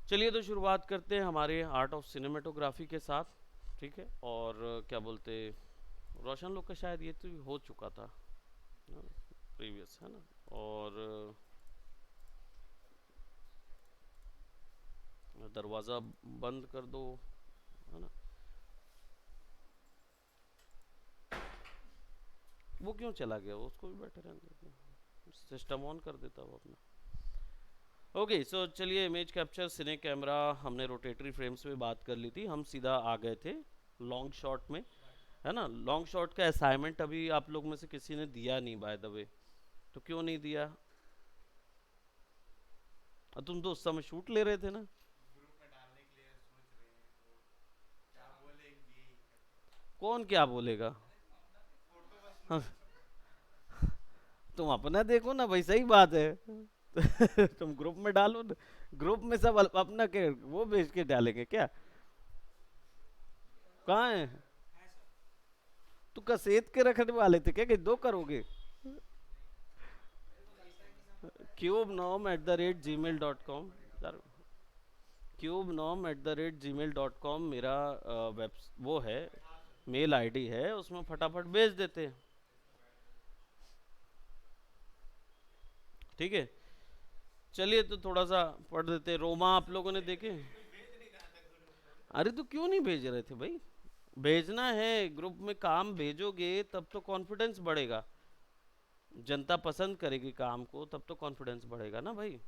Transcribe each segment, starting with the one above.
चलिए तो शुरुआत करते हैं हमारे आर्ट ऑफ सिनेमेटोग्राफी के साथ। ठीक है, और क्या बोलते, रोशन लोग का शायद ये तो हो चुका था प्रीवियस, है ना। और दरवाज़ा बंद कर दो, है ना। वो क्यों चला गया, वो उसको भी बैठे रहने देते, सिस्टम ऑन कर देता वो अपना। ओके, सो चलिए, इमेज कैप्चर सिने कैमरा, हमने रोटेटरी फ्रेम्स में बात कर ली थी, हम सीधा आ गए थे लॉन्ग शॉट में, है ना। लॉन्ग शॉट का असाइनमेंट अभी आप लोग में से किसी ने दिया नहीं, बाय द वे। तो क्यों नहीं दिया? तुम तो उस समय शूट ले रहे थे ना। कौन क्या बोलेगा? हाँ, तुम अपना देखो ना भाई, सही बात है। तुम ग्रुप में डालो ना। ग्रुप में सब अपना के वो भेज के डालेंगे क्या? कहाँ है? तू कसेत के रखने वाले थे क्या कि दो करोगे? cube nom@gmail.com। cube nom@gmail.com मेरा वेब वो है, मेल आईडी है, उसमें फटाफट भेज देते हैं। ठीक है, चलिए तो थोड़ा सा पढ़ देते हैं। रोमा आप लोगों ने देखे? अरे तो क्यों नहीं भेज रहे थे भाई? भेजना है, ग्रुप में काम भेजोगे तब तो कॉन्फिडेंस बढ़ेगा। जनता पसंद करेगी काम को, तब तो कॉन्फिडेंस बढ़ेगा ना भाई।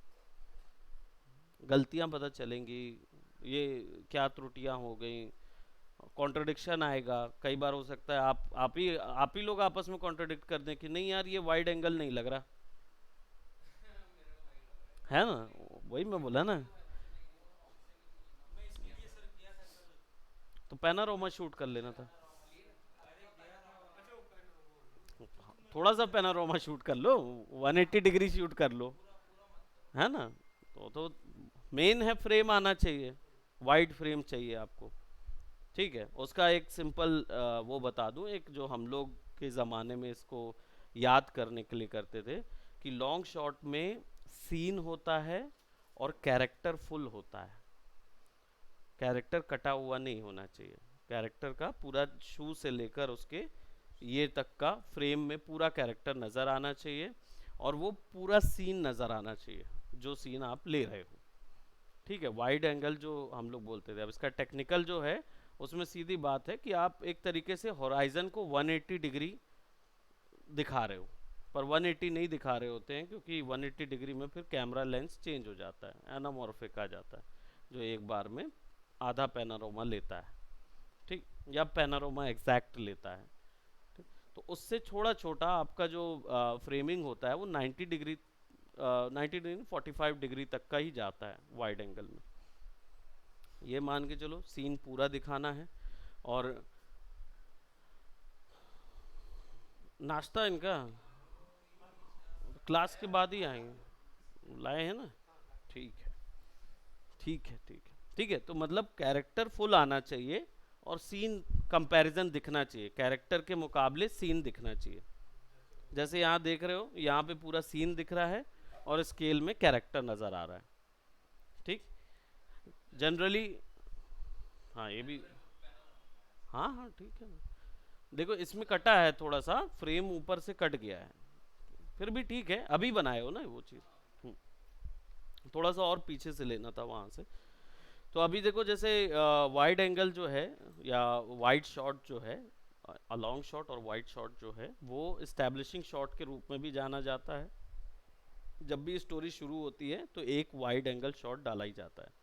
गलतियां पता चलेंगी, ये क्या त्रुटियां हो गई, कॉन्ट्रडिक्शन आएगा। कई बार हो सकता है आप ही लोग आपस में कॉन्ट्रडिक्ट कर दें कि नहीं यार, ये वाइड एंगल नहीं लग रहा, है ना। वही मैं बोला ना। तो पैनारोमा शूट कर लेना था। थोड़ा सा पैनारोमा शूट कर लो, 180 डिग्री शूट कर लो, है ना। तो मेन है फ्रेम आना चाहिए, वाइड फ्रेम चाहिए आपको। ठीक है, उसका एक सिंपल वो बता दूं, एक जो हम लोग के ज़माने में इसको याद करने के लिए करते थे कि लॉन्ग शॉट में सीन होता है और कैरेक्टर फुल होता है। कैरेक्टर कटा हुआ नहीं होना चाहिए। कैरेक्टर का पूरा शू से लेकर उसके ये तक का फ्रेम में पूरा कैरेक्टर नज़र आना चाहिए, और वो पूरा सीन नज़र आना चाहिए जो सीन आप ले रहे हो। ठीक है, वाइड एंगल जो हम लोग बोलते थे, अब इसका टेक्निकल जो है उसमें सीधी बात है कि आप एक तरीके से होराइजन को 180 डिग्री दिखा रहे हो, पर 180 नहीं दिखा रहे होते हैं, क्योंकि 180 डिग्री में फिर कैमरा लेंस चेंज हो जाता है, एनामॉर्फिक आ जाता है, जो एक बार में आधा पैनारोमा लेता है। ठीक, या पैनारोमा एग्जैक्ट लेता है। ठीक, तो उससे थोड़ा छोटा आपका जो फ्रेमिंग होता है वो 90 डिग्री, 90 डिग्री 45 डिग्री तक का ही जाता है वाइड एंगल में। ये मान के चलो सीन पूरा दिखाना है। और नाश्ता इनका क्लास के बाद ही आएंगे, लाए हैं ना। ठीक है, ठीक है, ठीक है, ठीक है। तो मतलब कैरेक्टर फुल आना चाहिए और सीन कंपैरिजन दिखना चाहिए, कैरेक्टर के मुकाबले सीन दिखना चाहिए। जैसे यहाँ देख रहे हो, यहाँ पे पूरा सीन दिख रहा है और स्केल में कैरेक्टर नज़र आ रहा है। ठीक, जनरली। हाँ ये भी, हाँ हाँ ठीक है ना। देखो इसमें कटा है थोड़ा सा, फ्रेम ऊपर से कट गया है, फिर भी ठीक है, अभी बनाए हो ना वो चीज़। थोड़ा सा और पीछे से लेना था वहाँ से। तो अभी देखो, जैसे वाइड एंगल जो है या वाइड शॉट जो है, लॉन्ग शॉट और वाइड शॉट जो है, वो इस्टेब्लिशिंग शॉट के रूप में भी जाना जाता है। जब भी स्टोरी शुरू होती है तो एक वाइड एंगल शॉट डाला ही जाता है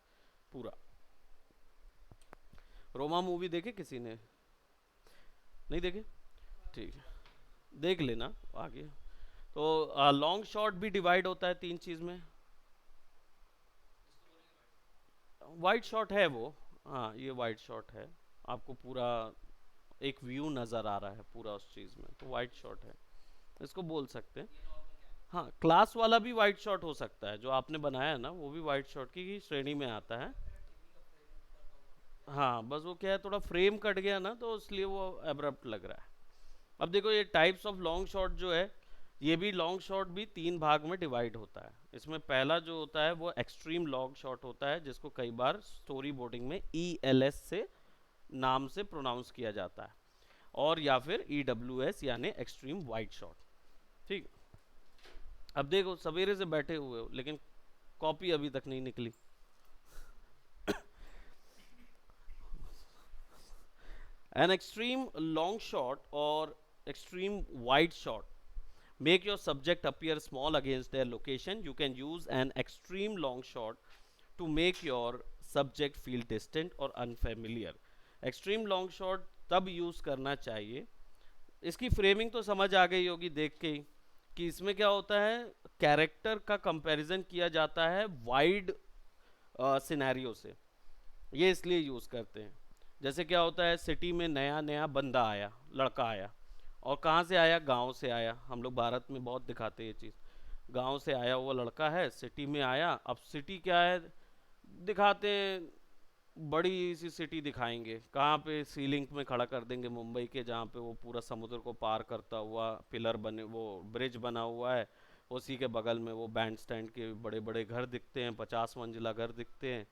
पूरा। रोमा मूवी देखे किसी ने? नहीं देखे? ठीक है, देख लेना आगे। तो लॉन्ग शॉट भी डिवाइड होता है तीन चीज़ में। वाइड शॉट है वो, हाँ ये वाइड शॉट है, आपको पूरा एक व्यू नज़र आ रहा है पूरा उस चीज़ में, तो वाइड शॉट है, इसको बोल सकते हैं। हाँ, क्लास वाला भी वाइड शॉट हो सकता है, जो आपने बनाया है ना वो भी वाइड शॉट की ही श्रेणी में आता है। हाँ बस वो क्या है, थोड़ा फ्रेम कट गया ना तो इसलिए वो एब्रप्ट लग रहा है। अब देखो ये टाइप्स ऑफ लॉन्ग शॉट जो है, ये भी लॉन्ग शॉट भी तीन भाग में डिवाइड होता है। इसमें पहला जो होता है वो एक्सट्रीम लॉन्ग शॉट होता है, जिसको कई बार स्टोरी बोर्डिंग में ELS से नाम से प्रोनाउंस किया जाता है, और या फिर EWS यानी एक्सट्रीम वाइड शॉट। ठीक। अब देखो सवेरे से बैठे हुए हो लेकिन कॉपी अभी तक नहीं निकली। An extreme long shot or extreme wide shot make your subject appear small against their location. You can use an extreme long shot to make your subject feel distant or unfamiliar. Extreme long shot तब use करना चाहिए, इसकी framing तो समझ आ गई होगी देख के ही, कि इसमें क्या होता है, कैरेक्टर का कंपैरिजन किया जाता है वाइड सिनेरियो से। ये इसलिए यूज करते हैं। जैसे क्या होता है, सिटी में नया नया बंदा आया, लड़का आया, और कहाँ से आया, गांव से आया। हम लोग भारत में बहुत दिखाते हैं ये चीज़। गांव से आया हुआ लड़का है, सिटी में आया। अब सिटी क्या है दिखाते हैं, बड़ी सी सिटी दिखाएंगे, कहाँ पे सीलिंग में खड़ा कर देंगे मुंबई के, जहाँ पे वो पूरा समुद्र को पार करता हुआ पिलर बने, वो ब्रिज बना हुआ है, उसी के बगल में वो बैंड स्टैंड के बड़े बड़े घर दिखते हैं, 50 मंजिला घर दिखते हैं,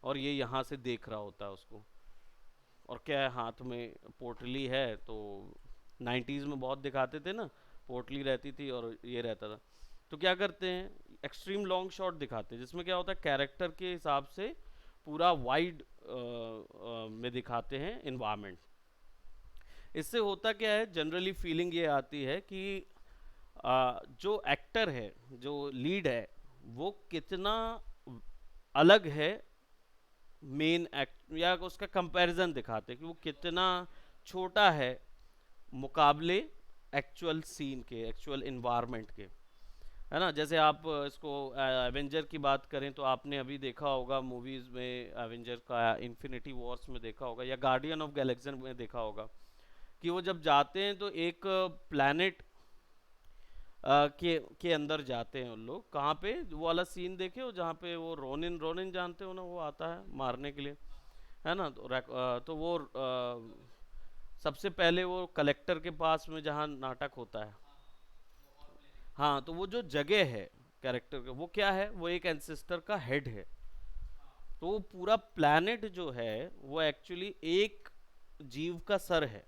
और ये यहाँ से देख रहा होता है उसको। और क्या है, हाथ में पोटली है, तो 90s में बहुत दिखाते थे ना, पोटली रहती थी और ये रहता था। तो क्या करते हैं, एक्सट्रीम लॉन्ग शॉट दिखाते हैं, जिसमें क्या होता है कैरेक्टर के हिसाब से पूरा वाइड में दिखाते हैं इन्वायरमेंट। इससे होता क्या है, जनरली फीलिंग ये आती है कि जो एक्टर है, जो लीड है, वो कितना अलग है मेन एक्ट, या उसका कंपैरिजन दिखाते हैं कि वो कितना छोटा है मुकाबले एक्चुअल सीन के, एक्चुअल इन्वायरमेंट के, है ना। जैसे आप इसको एवेंजर की बात करें तो आपने अभी देखा होगा मूवीज में, एवेंजर का इन्फिनिटी वॉर्स में देखा होगा, या गार्डियन ऑफ गैलेक्सी में देखा होगा, कि वो जब जाते हैं तो एक प्लैनेट के अंदर जाते हैं उन लोग। कहाँ पे, वो वाला सीन देखे हो जहाँ पे वो रोनिन, रोनिन जानते हो ना, वो आता है मारने के लिए, है ना। तो, तो वो सबसे पहले वो कलेक्टर के पास में जहाँ नाटक होता है, हाँ, तो वो जो जगह है कैरेक्टर का, वो क्या है, वो एक एंसेस्टर का हेड है। तो वो पूरा प्लैनेट जो है वो एक्चुअली एक जीव का सर है।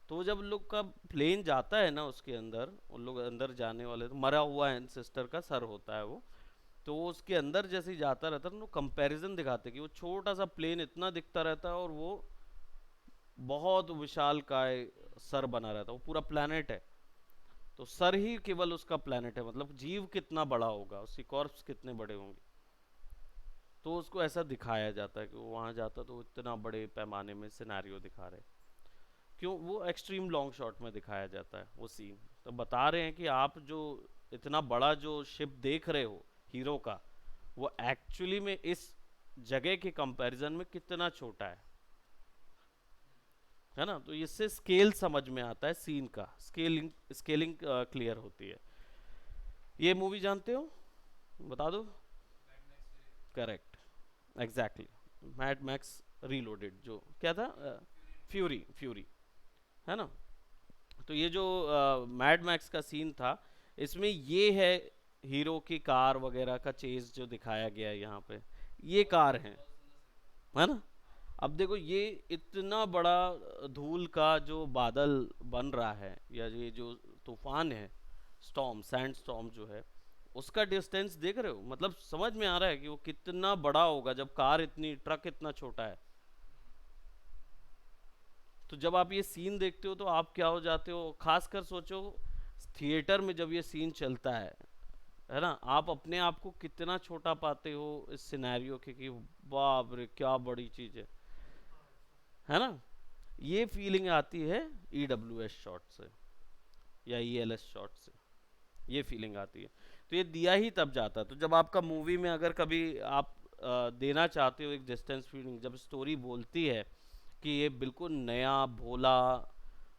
तो जब लोग का प्लेन जाता है ना उसके अंदर, उन लोग अंदर जाने वाले, तो मरा हुआ एंसेस्टर का सर होता है वो। तो वो उसके अंदर जैसे ही जाता रहता है, तो कंपैरिजन दिखाते कि वो छोटा सा प्लेन इतना दिखता रहता है, और वो बहुत विशाल काय सर बना रहता है, वो पूरा प्लैनेट है। तो सर ही केवल उसका प्लैनेट है, मतलब जीव कितना बड़ा होगा, उसकी कॉर्प्स कितने बड़े होंगे। तो उसको ऐसा दिखाया जाता है कि वो वहां जाता तो इतना बड़े पैमाने में सिनेरियो दिखा रहे। क्यों, वो एक्सट्रीम लॉन्ग शॉट में दिखाया जाता है वो सीन। तो बता रहे हैं कि आप जो इतना बड़ा जो शिप देख रहे हो हीरो का, वो एक्चुअली में इस जगह के कंपैरिजन में कितना छोटा है ना। तो इससे स्केल समझ में आता है, सीन का स्केलिंग, स्केलिंग क्लियर होती है। ये मूवी जानते हो, बता दो। Correct, exactly, mad max reloaded, जो क्या था, फ्यूरी, फ्यूरी, है ना। तो ये जो मैड मैक्स का सीन था, इसमें ये है हीरो की कार वगैरह का चेज जो दिखाया गया है यहाँ पे, ये कार है ना। अब देखो ये इतना बड़ा धूल का जो बादल बन रहा है, या ये जो तूफान है, स्टॉर्म, सैंड स्टॉर्म जो है, उसका डिस्टेंस देख रहे हो, मतलब समझ में आ रहा है कि वो कितना बड़ा होगा जब कार इतनी, ट्रक इतना छोटा है। तो जब आप ये सीन देखते हो तो आप क्या हो जाते हो, खासकर सोचो थिएटर में जब ये सीन चलता है ना, आप अपने आप को कितना छोटा पाते हो इस सिनेरियो के, कि बाप रे क्या बड़ी चीज है ना। ये फीलिंग आती है EWS शॉट से या ELS शॉट से, ये फीलिंग आती है। तो ये दिया ही तब जाता है, तो जब आपका मूवी में अगर कभी आप देना चाहते हो एक डिस्टेंस फीलिंग, जब स्टोरी बोलती है कि ये बिल्कुल नया भोला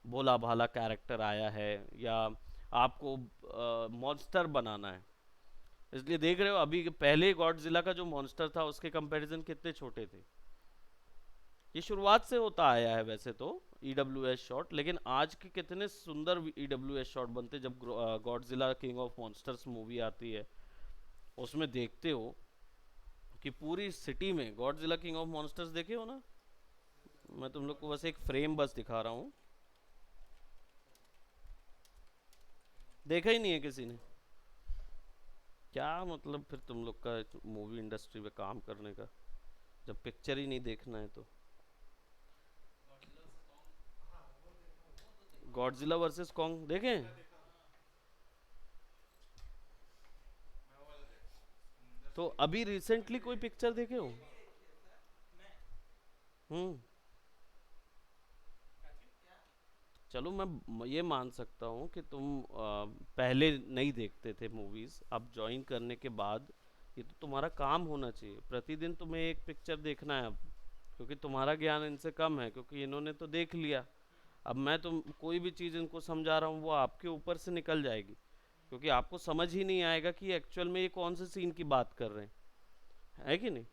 भोला भाला कैरेक्टर आया है, या आपको मॉन्स्टर बनाना है, इसलिए देख रहे हो अभी पहले गॉडजिला का जो मॉन्स्टर था उसके कंपैरिजन कितने छोटे थे, ये शुरुआत से होता आया है वैसे तो, EWS शॉट, लेकिन आज के कितने सुंदर EWS शॉट बनते हैं। जब Godzilla king of monsters movie आती है, उसमें देखते हो कि पूरी सिटी में गॉडजिला किंग ऑफ मॉन्स्टर्स देखे हो ना। मैं तुम लोग को बस एक फ्रेम बस दिखा रहा हूँ, देखा ही नहीं है किसी ने। क्या मतलब फिर तुम लोग का मूवी इंडस्ट्री में काम करने का, जब पिक्चर ही नहीं देखना है तो। गॉडजिला वर्सेस कॉन्ग देखें? तो अभी रिसेंटली कोई पिक्चर देखे हो? हम्म। चलो मैं ये मान सकता हूँ कि तुम पहले नहीं देखते थे मूवीज, अब ज्वाइन करने के बाद ये तो तुम्हारा काम होना चाहिए, प्रतिदिन तुम्हें एक पिक्चर देखना है अब। क्योंकि तुम्हारा ज्ञान इनसे कम है, क्योंकि इन्होंने तो देख लिया। अब मैं तुम कोई भी चीज़ इनको समझा रहा हूँ वो आपके ऊपर से निकल जाएगी, क्योंकि आपको समझ ही नहीं आएगा कि एक्चुअल में ये कौन से सीन की बात कर रहे हैं, है कि नहीं।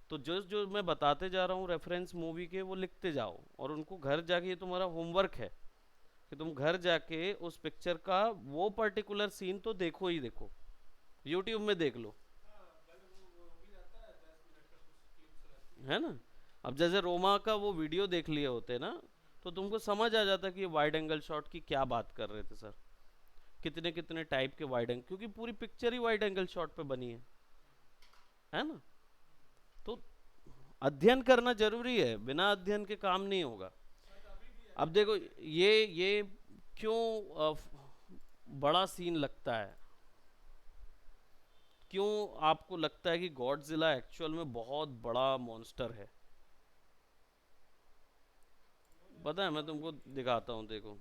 तो जो जो मैं बताते जा रहा हूँ रेफरेंस मूवी के, वो लिखते जाओ, और उनको घर जाके, ये तुम्हारा होमवर्क है कि तुम घर जाके उस पिक्चर का वो पर्टिकुलर सीन तो देखो ही देखो, यूट्यूब में देख लो, है ना। अब जैसे रोमा का वो वीडियो देख लिए होते ना, तो तुमको समझ आ जाता कि ये वाइड एंगल शॉट की क्या बात कर रहे थे सर। कितने कितने टाइप के वाइड एंगल, क्योंकि पूरी पिक्चर ही वाइड एंगल शॉट पे बनी है ना। तो अध्ययन करना जरूरी है, बिना अध्ययन के काम नहीं होगा। अब देखो, ये क्यों बड़ा सीन लगता है, क्यों आपको लगता है कि गॉडजिला एक्चुअल में बहुत बड़ा मॉन्स्टर है? पता है, मैं तुमको दिखाता हूँ, देखो।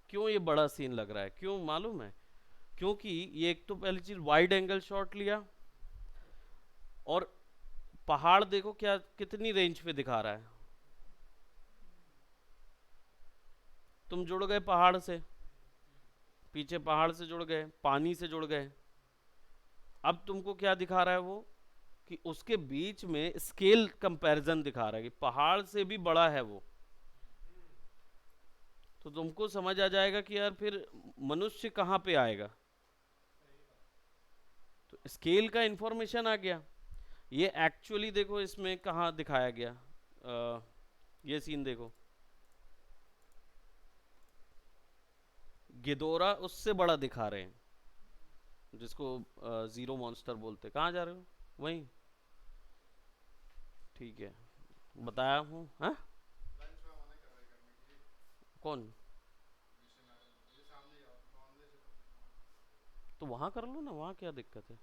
क्यों ये बड़ा सीन लग रहा है, क्यों मालूम है? क्योंकि ये एक तो पहली चीज वाइड एंगल शॉट लिया, और पहाड़ देखो क्या कितनी रेंज पे दिखा रहा है। तुम जुड़ गए पहाड़ से, पीछे पहाड़ से जुड़ गए, पानी से जुड़ गए। अब तुमको क्या दिखा रहा है वो, कि उसके बीच में स्केल कंपैरिजन दिखा रहा है कि पहाड़ से भी बड़ा है वो। तो तुमको समझ आ जाएगा कि यार फिर मनुष्य कहाँ पे आएगा। तो स्केल का इंफॉर्मेशन आ गया। ये एक्चुअली देखो इसमें कहाँ दिखाया गया, ये सीन देखो, गिदोरा उससे बड़ा दिखा रहे हैं, जिसको जीरो मॉन्स्टर बोलते। कहाँ जा रहे हो? वहीं, ठीक है, बताया हूँ। हाँ, कौन? तो वहाँ कर लो ना, वहाँ क्या दिक्कत है?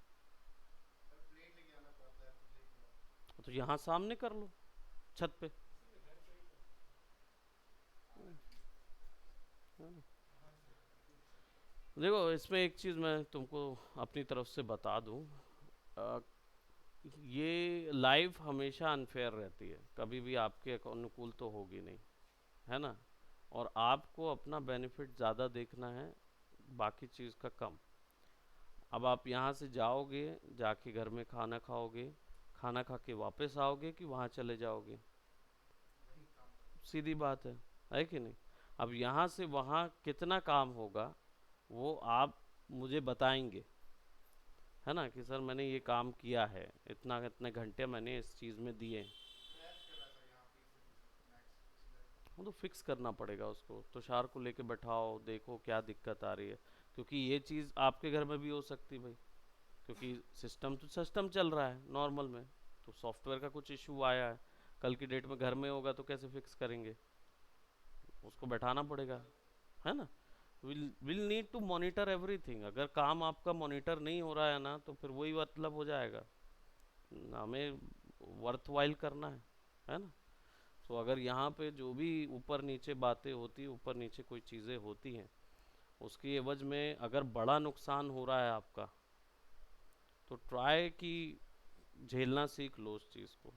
तो यहाँ सामने कर लो, छत पे। देखो, इसमें एक चीज़ मैं तुमको अपनी तरफ से बता दूं, अ, ये लाइफ हमेशा अनफेयर रहती है, कभी भी आपके अनुकूल तो होगी नहीं, है ना। और आपको अपना बेनिफिट ज़्यादा देखना है, बाकी चीज़ का कम। अब आप यहाँ से जाओगे, जाके घर में खाना खाओगे, खाना खा के वापस आओगे कि वहाँ चले जाओगे? सीधी बात है कि नहीं। अब यहाँ से वहाँ कितना काम होगा, वो आप मुझे बताएंगे, है ना, कि सर मैंने ये काम किया है, इतना इतने घंटे मैंने इस चीज़ में दिए। वो तो फिक्स करना पड़ेगा उसको, तुषार को लेके बैठाओ, देखो क्या दिक्कत आ रही है, क्योंकि ये चीज़ आपके घर में भी हो सकती भाई। क्योंकि सिस्टम तो सिस्टम चल रहा है नॉर्मल में, तो सॉफ्टवेयर का कुछ इशू आया है, कल की डेट में घर में होगा तो कैसे फिक्स करेंगे? उसको बैठाना पड़ेगा, है ना। Will need to monitor everything. अगर काम आपका मॉनिटर नहीं हो रहा है ना, तो फिर वही मतलब हो जाएगा, हमें वर्थ वाइल करना है ना। तो अगर यहाँ पे जो भी ऊपर नीचे बातें होती, ऊपर नीचे कोई चीज़ें होती हैं, उसकी एवज में अगर बड़ा नुकसान हो रहा है आपका, तो ट्राई कि झेलना सीख लो उस चीज़ को।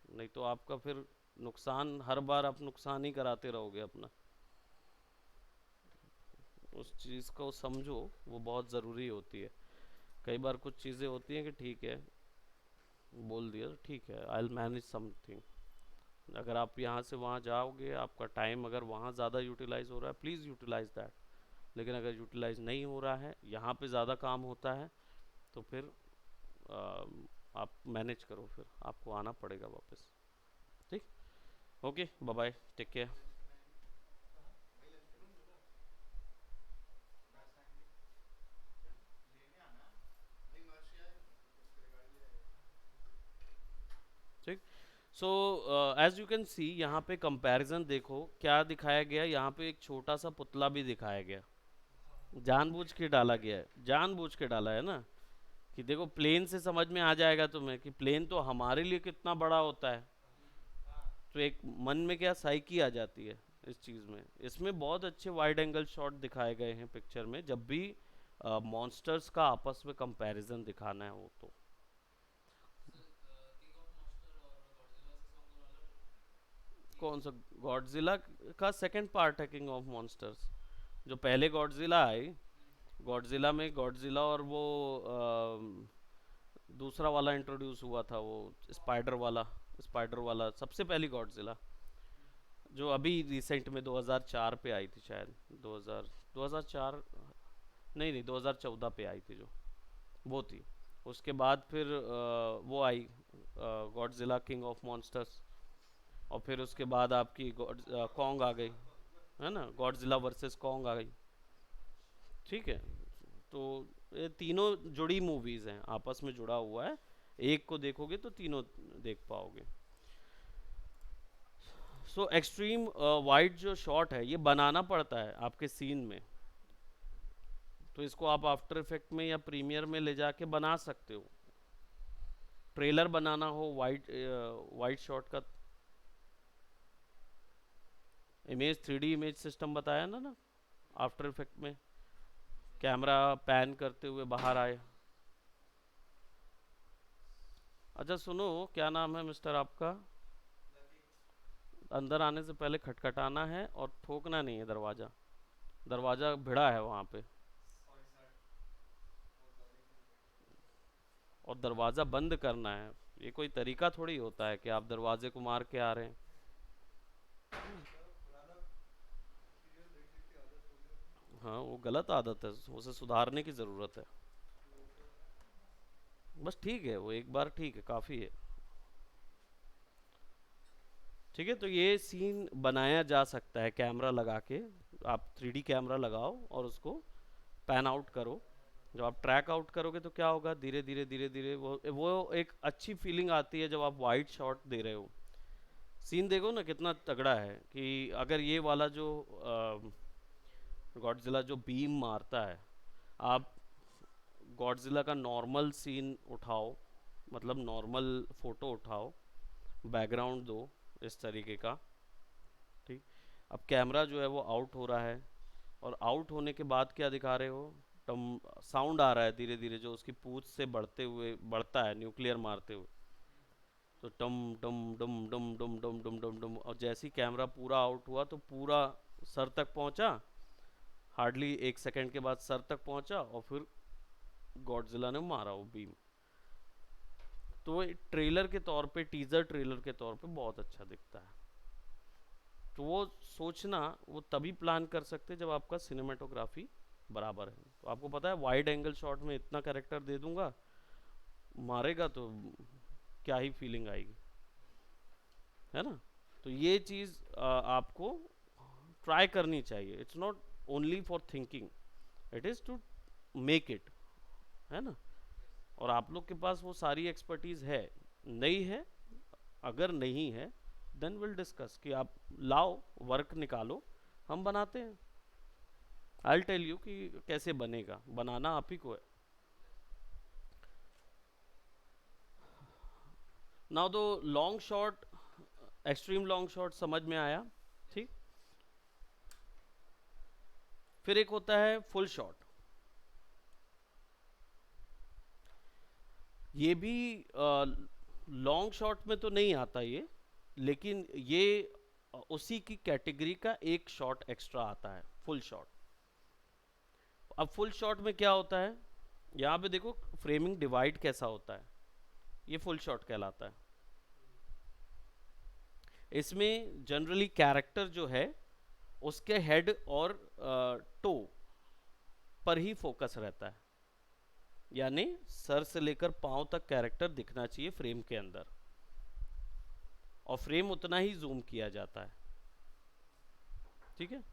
नहीं तो आपका फिर नुकसान, हर बार आप नुकसान ही कराते रहोगे अपना। उस चीज़ को समझो, वो बहुत ज़रूरी होती है। कई बार कुछ चीज़ें होती हैं कि ठीक है, बोल दिया तो ठीक है, आई विल मैनेज समथिंग। अगर आप यहाँ से वहाँ जाओगे, आपका टाइम अगर वहाँ ज़्यादा यूटिलाइज हो रहा है, प्लीज़ यूटिलाइज दैट। लेकिन अगर यूटिलाइज नहीं हो रहा है, यहाँ पे ज़्यादा काम होता है, तो फिर आप मैनेज करो, फिर आपको आना पड़ेगा वापस। ठीक। Okay, bye bye, take care. ठीक। So as you can see, यहाँ पे कंपैरिजन देखो क्या दिखाया गया। यहाँ पे एक छोटा सा पुतला भी दिखाया गया, जानबूझ के डाला गया है, जानबूझ के डाला है ना, कि देखो प्लेन से समझ में आ जाएगा तुम्हें कि प्लेन तो हमारे लिए कितना बड़ा होता है। तो एक मन में क्या साइकी आ जाती है इस चीज़ में। इसमें बहुत अच्छे वाइड एंगल शॉट दिखाए गए हैं पिक्चर में, जब भी मॉन्स्टर्स का आपस में कंपैरिजन दिखाना है वो तो। कौन सा? गॉडजिला का सेकंड पार्ट है किंग ऑफ मॉन्स्टर्स। जो पहले गॉडजिला आई, गॉडजिला में गॉडजिला और वो दूसरा वाला इंट्रोड्यूस हुआ था, वो स्पाइडर वाला। स्पाइडर वाला सबसे पहली गॉडजिला, जो अभी रिसेंट में 2004 पे आई थी शायद। 2000, 2004, नहीं नहीं 2014 पे आई थी जो, वो थी। उसके बाद फिर वो आई गॉडजिला किंग ऑफ मॉन्स्टर्स। और फिर उसके बाद आपकी कॉन्ग आ गई, है ना, गॉडजिला वर्सेस कॉन्ग आ गई। ठीक है। तो ये तीनों जुड़ी मूवीज हैं, आपस में जुड़ा हुआ है। एक को देखोगे तो तीनों देख पाओगे। सो एक्सट्रीम वाइड जो शॉट है, ये बनाना पड़ता है आपके सीन में। तो इसको आप आफ्टर इफेक्ट में या प्रीमियर में ले जाके बना सकते हो। ट्रेलर बनाना हो वाइड, वाइड शॉट का। इमेज 3D इमेज सिस्टम बताया ना आफ्टर इफेक्ट में, कैमरा पैन करते हुए बाहर आए। अच्छा सुनो, क्या नाम है मिस्टर आपका? अंदर आने से पहले खटखटाना है और ठोकना नहीं है दरवाज़ा। दरवाज़ा भिड़ा है वहाँ पे। और दरवाज़ा बंद करना है। ये कोई तरीका थोड़ी होता है कि आप दरवाजे को मार के आ रहे हैं। हाँ, वो गलत आदत है, उसे सुधारने की ज़रूरत है। बस ठीक है, वो एक बार ठीक है, काफ़ी है। ठीक है, तो ये सीन बनाया जा सकता है कैमरा लगा के। आप 3D कैमरा लगाओ और उसको पैन आउट करो। जब आप ट्रैक आउट करोगे तो क्या होगा, धीरे धीरे धीरे धीरे वो एक अच्छी फीलिंग आती है जब आप वाइड शॉट दे रहे हो। सीन देखो ना कितना तगड़ा है, कि अगर ये वाला जो गॉडजिला जो बीम मारता है, आप गॉडजिला का नॉर्मल सीन उठाओ, मतलब नॉर्मल फोटो उठाओ, बैकग्राउंड दो इस तरीके का। ठीक। अब कैमरा जो है वो आउट हो रहा है, और आउट होने के बाद क्या दिखा रहे हो, टम साउंड आ रहा है धीरे धीरे, जो उसकी पूंछ से बढ़ते हुए बढ़ता है न्यूक्लियर मारते हुए। तो टम डम डम डम डम डम डम डम डम, और जैसे ही कैमरा पूरा आउट हुआ तो पूरा सर तक पहुंचा। हार्डली 1 सेकंड के बाद सर तक पहुंचा, और फिर गॉडजिला ने मारा वो बीम। तो वो ट्रेलर के तौर पे, टीजर ट्रेलर के तौर पे बहुत अच्छा दिखता है। तो वो सोचना, वो तभी प्लान कर सकते हैं जब आपका सिनेमाटोग्राफी बराबर है। तो आपको पता है वाइड एंगल शॉट में इतना कैरेक्टर दे दूंगा, मारेगा तो क्या ही फीलिंग आएगी, है ना। तो ये चीज़ आपको ट्राई करनी चाहिए। It's not only for thinking, it is to make it, है ना। और आप लोग के पास वो सारी एक्सपर्टीज है, नहीं है? अगर नहीं है, देन विल डिस्कस कि आप लाओ, वर्क निकालो, हम बनाते हैं। आई टेल यू कि कैसे बनेगा, बनाना आप ही को है। नाउ दो long shot, extreme long shot समझ में आया। ठीक। फिर एक होता है फुल शॉट। ये भी लॉन्ग शॉट में तो नहीं आता ये, लेकिन ये उसी की कैटेगरी का एक शॉट एक्स्ट्रा आता है, फुल शॉट। अब फुल शॉट में क्या होता है, यहाँ पे देखो फ्रेमिंग डिवाइड कैसा होता है। ये फुल शॉट कहलाता है। इसमें जनरली कैरेक्टर जो है उसके हेड और टो पर ही फोकस रहता है, यानी सर से लेकर पांव तक कैरेक्टर दिखना चाहिए फ्रेम के अंदर, और फ्रेम उतना ही जूम किया जाता है। ठीक है,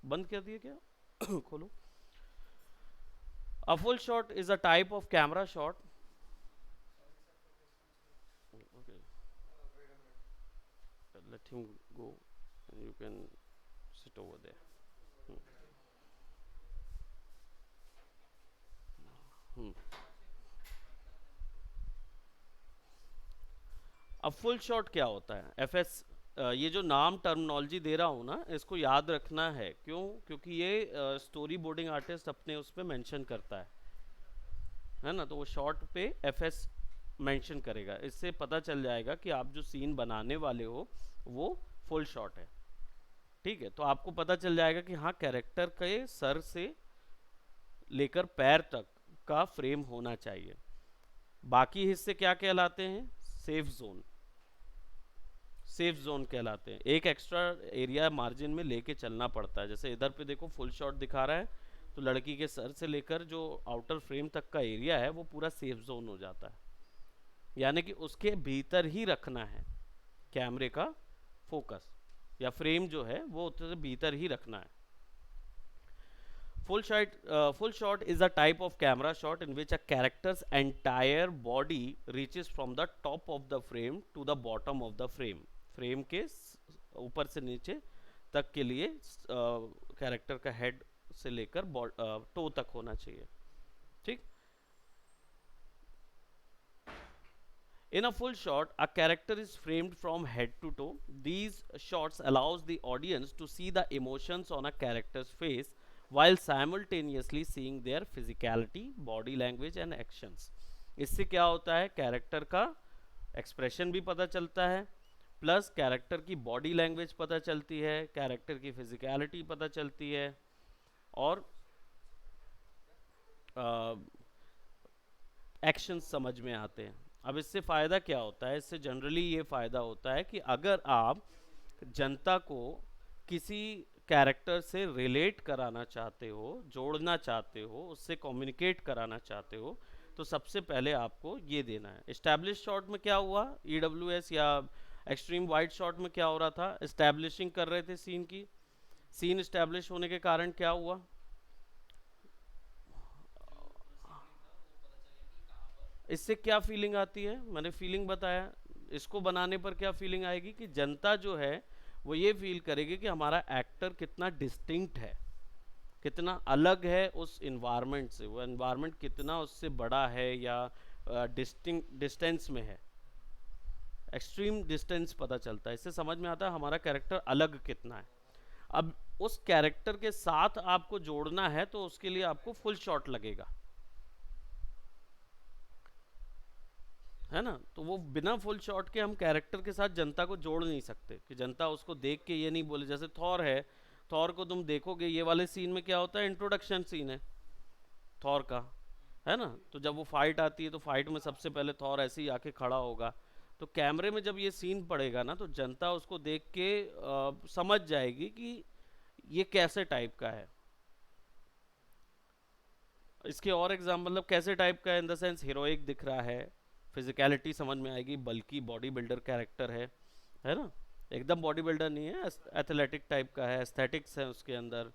बंद कर दिया क्या? खोलो। A full shot is a type of camera shot. Okay, let him go. You can sit over there. Hmm. Hmm. अब फुल शॉट क्या होता है? एफएस, ये जो नाम टर्मिनोलॉजी दे रहा हूँ ना, इसको याद रखना है। क्यों? क्योंकि ये स्टोरी बोर्डिंग आर्टिस्ट अपने उस पर मेंशन करता है ना, तो वो शॉट पे एफएस मेंशन करेगा। इससे पता चल जाएगा कि आप जो सीन बनाने वाले हो वो फुल शॉट है। ठीक है, तो आपको पता चल जाएगा कि हाँ, कैरेक्टर के सर से लेकर पैर तक का फ्रेम होना चाहिए। बाकी हिस्से क्या कहलाते हैं? Safe zone. सेफ जोन कहलाते हैं। एक एक्स्ट्रा एरिया मार्जिन में लेके चलना पड़ता है। जैसे इधर पे देखो फुल शॉट दिखा रहा है, तो लड़की के सर से लेकर जो आउटर फ्रेम तक का एरिया है वो पूरा सेफ जोन हो जाता है, यानी कि उसके भीतर ही रखना है कैमरे का फोकस, या फ्रेम जो है वो उतने भीतर ही रखना है। Full shot is a type of camera shot in which a character's entire body reaches from the top of the frame to the bottom of the frame. Frame के ऊपर से नीचे तक के लिए कैरेक्टर का हेड से लेकर टो तक होना चाहिए। ठीक। In a full shot, a character is framed from head to toe. These shots allows the audience to see the emotions on a character's face while simultaneously seeing their physicality, body language and actions. इससे क्या होता है? Character का expression भी पता चलता है, plus character की बॉडी लैंग्वेज पता चलती है, कैरेक्टर की फिजिकलिटी पता चलती है, और एक्शन समझ में आते हैं। अब इससे फ़ायदा क्या होता है? इससे जनरली ये फ़ायदा होता है कि अगर आप जनता को किसी कैरेक्टर से रिलेट कराना चाहते हो, जोड़ना चाहते हो, उससे कम्युनिकेट कराना चाहते हो, तो सबसे पहले आपको ये देना है। एस्टैब्लिश शॉट में क्या हुआ? EWS या एक्सट्रीम वाइड शॉट में क्या हो रहा था? एस्टैब्लिशिंग कर रहे थे सीन की। सीन एस्टैब्लिश होने के कारण क्या हुआ? इससे क्या फीलिंग आती है? मैंने फीलिंग बताया। इसको बनाने पर क्या फीलिंग आएगी कि जनता जो है वो ये फील करेगी कि हमारा एक्टर कितना डिस्टिंक्ट है, कितना अलग है उस इन्वायरमेंट से, वो इन्वायरमेंट कितना उससे बड़ा है या डिस्टिंक्ट डिस्टेंस में है। एक्सट्रीम डिस्टेंस पता चलता है, इससे समझ में आता है हमारा कैरेक्टर अलग कितना है। अब उस कैरेक्टर के साथ आपको जोड़ना है तो उसके लिए आपको फुल शॉट लगेगा, है ना। तो वो बिना फुल शॉट के हम कैरेक्टर के साथ जनता को जोड़ नहीं सकते, कि जनता उसको देख के ये नहीं बोले। जैसे थॉर है, थॉर को तुम देखोगे, ये वाले सीन में क्या होता है? इंट्रोडक्शन सीन है थॉर का, है ना। तो जब वो फाइट आती है तो फाइट में सबसे पहले थॉर ऐसे ही आके खड़ा होगा। तो कैमरे में जब ये सीन पड़ेगा ना, तो जनता उसको देख के समझ जाएगी कि ये कैसे टाइप का है। इसके और एग्जाम्पल, मतलब कैसे टाइप का है इन द सेंस हीरोइक दिख रहा है, फिजिकलिटी समझ में आएगी, बल्कि बॉडी बिल्डर कैरेक्टर है ना। एकदम बॉडी बिल्डर नहीं है, एथलेटिक टाइप का है, एस्थेटिक्स है उसके अंदर।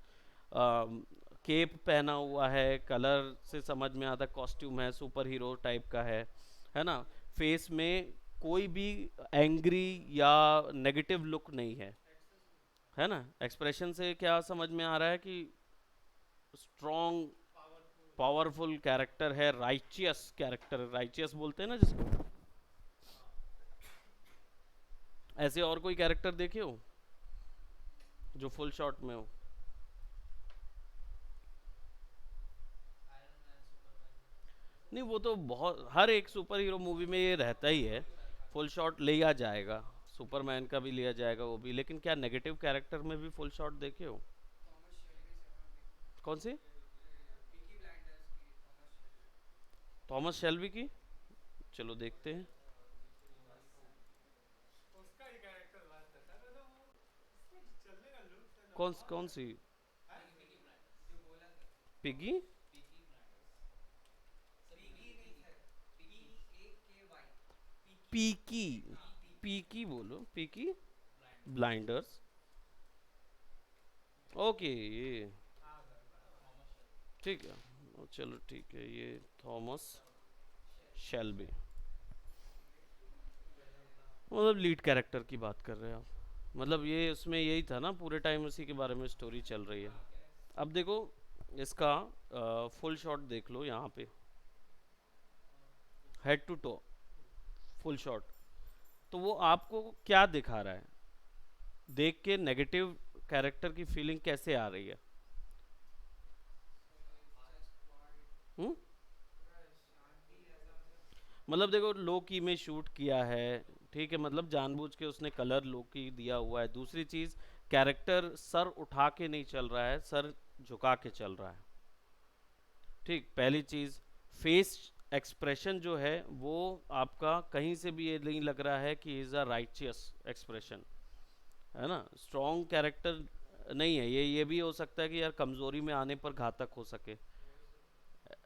केप पहना हुआ है, कलर से समझ में आता, कॉस्ट्यूम है, सुपर हीरो टाइप का है ना। फेस में कोई भी एंग्री या नेगेटिव लुक नहीं है ना। एक्सप्रेशन से क्या समझ में आ रहा है कि स्ट्रॉन्ग पावरफुल कैरेक्टर है, राइचियस कैरेक्टर, राइचियस बोलते हैं ना जिसको। ऐसे और कोई कैरेक्टर देखे हो जो फुल शॉट में हो? नहीं, वो तो बहुत, हर एक सुपर हीरो मूवी में ये रहता ही है, फुल शॉट लिया जाएगा। सुपरमैन का भी लिया जाएगा वो भी, लेकिन क्या नेगेटिव कैरेक्टर में भी फुल शॉट देखे हो? कौन सी? थॉमस शेल्बी की? चलो देखते हैं। कौन सी? पिगी? पीकी? पीकी बोलो, पीकी ब्लाइंडर्स। ओके, ये ठीक है, चलो ठीक है, ये थॉमस शेल्बी, मतलब लीड कैरेक्टर की बात कर रहे हैं आप, मतलब ये उसमें यही था ना, पूरे टाइम उसी के बारे में स्टोरी चल रही है। अब देखो इसका फुल शॉट देख लो यहाँ पे, head to toe full shot, तो वो आपको क्या दिखा रहा है? देख के नेगेटिव कैरेक्टर की फीलिंग कैसे आ रही है? हुँ? मतलब देखो लो की में शूट किया है, ठीक है, मतलब जानबूझ के उसने कलर लो की दिया हुआ है। दूसरी चीज, कैरेक्टर सर उठा के नहीं चल रहा है, सर झुका के चल रहा है। ठीक, पहली चीज, फेस एक्सप्रेशन जो है वो आपका कहीं से भी ये नहीं लग रहा है कि इज अ राइचियस एक्सप्रेशन, है ना, स्ट्रॉन्ग कैरेक्टर नहीं है ये भी हो सकता है कि यार कमजोरी में आने पर घातक हो सके,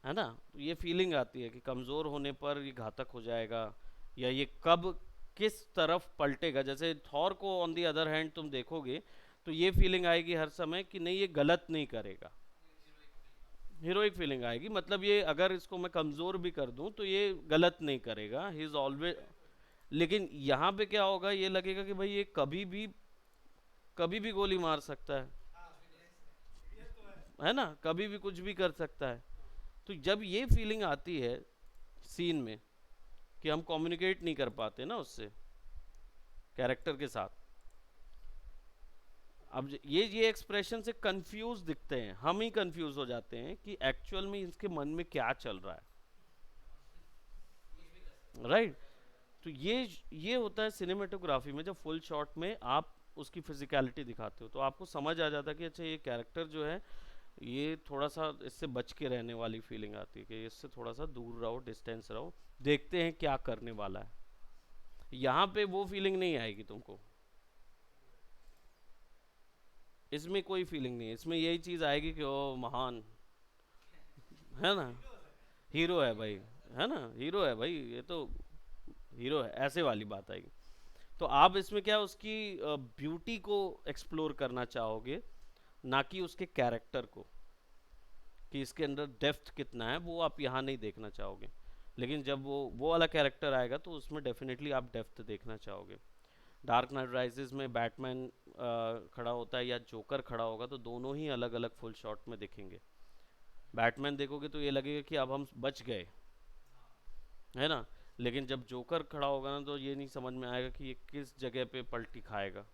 है ना, तो ये फीलिंग आती है कि कमज़ोर होने पर ये घातक हो जाएगा, या ये कब किस तरफ पलटेगा। जैसे थॉर को ऑन दी अदर हैंड तुम देखोगे तो ये फीलिंग आएगी हर समय कि नहीं ये गलत नहीं करेगा, हीरोइक फीलिंग आएगी, मतलब ये अगर इसको मैं कमज़ोर भी कर दूं तो ये गलत नहीं करेगा, ही इज़ ऑलवेज। लेकिन यहाँ पे क्या होगा, ये लगेगा कि भाई ये कभी भी गोली मार सकता है ना, कभी भी कुछ भी कर सकता है। तो जब ये फीलिंग आती है सीन में कि हम कम्युनिकेट नहीं कर पाते ना उससे, कैरेक्टर के साथ, अब ये एक्सप्रेशन से कंफ्यूज दिखते हैं, हम ही कंफ्यूज हो जाते हैं कि एक्चुअल में इसके मन में क्या चल रहा है, राइट। तो ये होता है सिनेमेटोग्राफी में, जब फुल शॉट में आप उसकी फिजिकलिटी दिखाते हो तो आपको समझ आ जाता है कि अच्छा ये कैरेक्टर जो है ये थोड़ा सा इससे बच के रहने वाली फीलिंग आती है कि इससे थोड़ा सा दूर रहो, डिस्टेंस रहो, देखते हैं क्या करने वाला है। यहाँ पे वो फीलिंग नहीं आएगी तुमको, इसमें कोई फीलिंग नहीं है, इसमें यही चीज आएगी कि ओ महान, है ना, हीरो है भाई, है ना, हीरो है भाई, ये तो हीरो है, ऐसे वाली बात आएगी। तो आप इसमें क्या उसकी ब्यूटी को एक्सप्लोर करना चाहोगे, ना कि उसके कैरेक्टर को, कि इसके अंदर डेप्थ कितना है वो आप यहाँ नहीं देखना चाहोगे। लेकिन जब वो वाला कैरेक्टर आएगा तो उसमें डेफिनेटली आप डेप्थ देखना चाहोगे। डार्क नाइट राइजेस में बैटमैन खड़ा होता है या जोकर खड़ा होगा तो दोनों ही अलग अलग फुल शॉट में दिखेंगे। बैटमैन देखोगे तो ये लगेगा कि अब हम बच गए, है ना, लेकिन जब जोकर खड़ा होगा ना तो ये नहीं समझ में आएगा कि ये किस जगह पे पलटी खाएगा,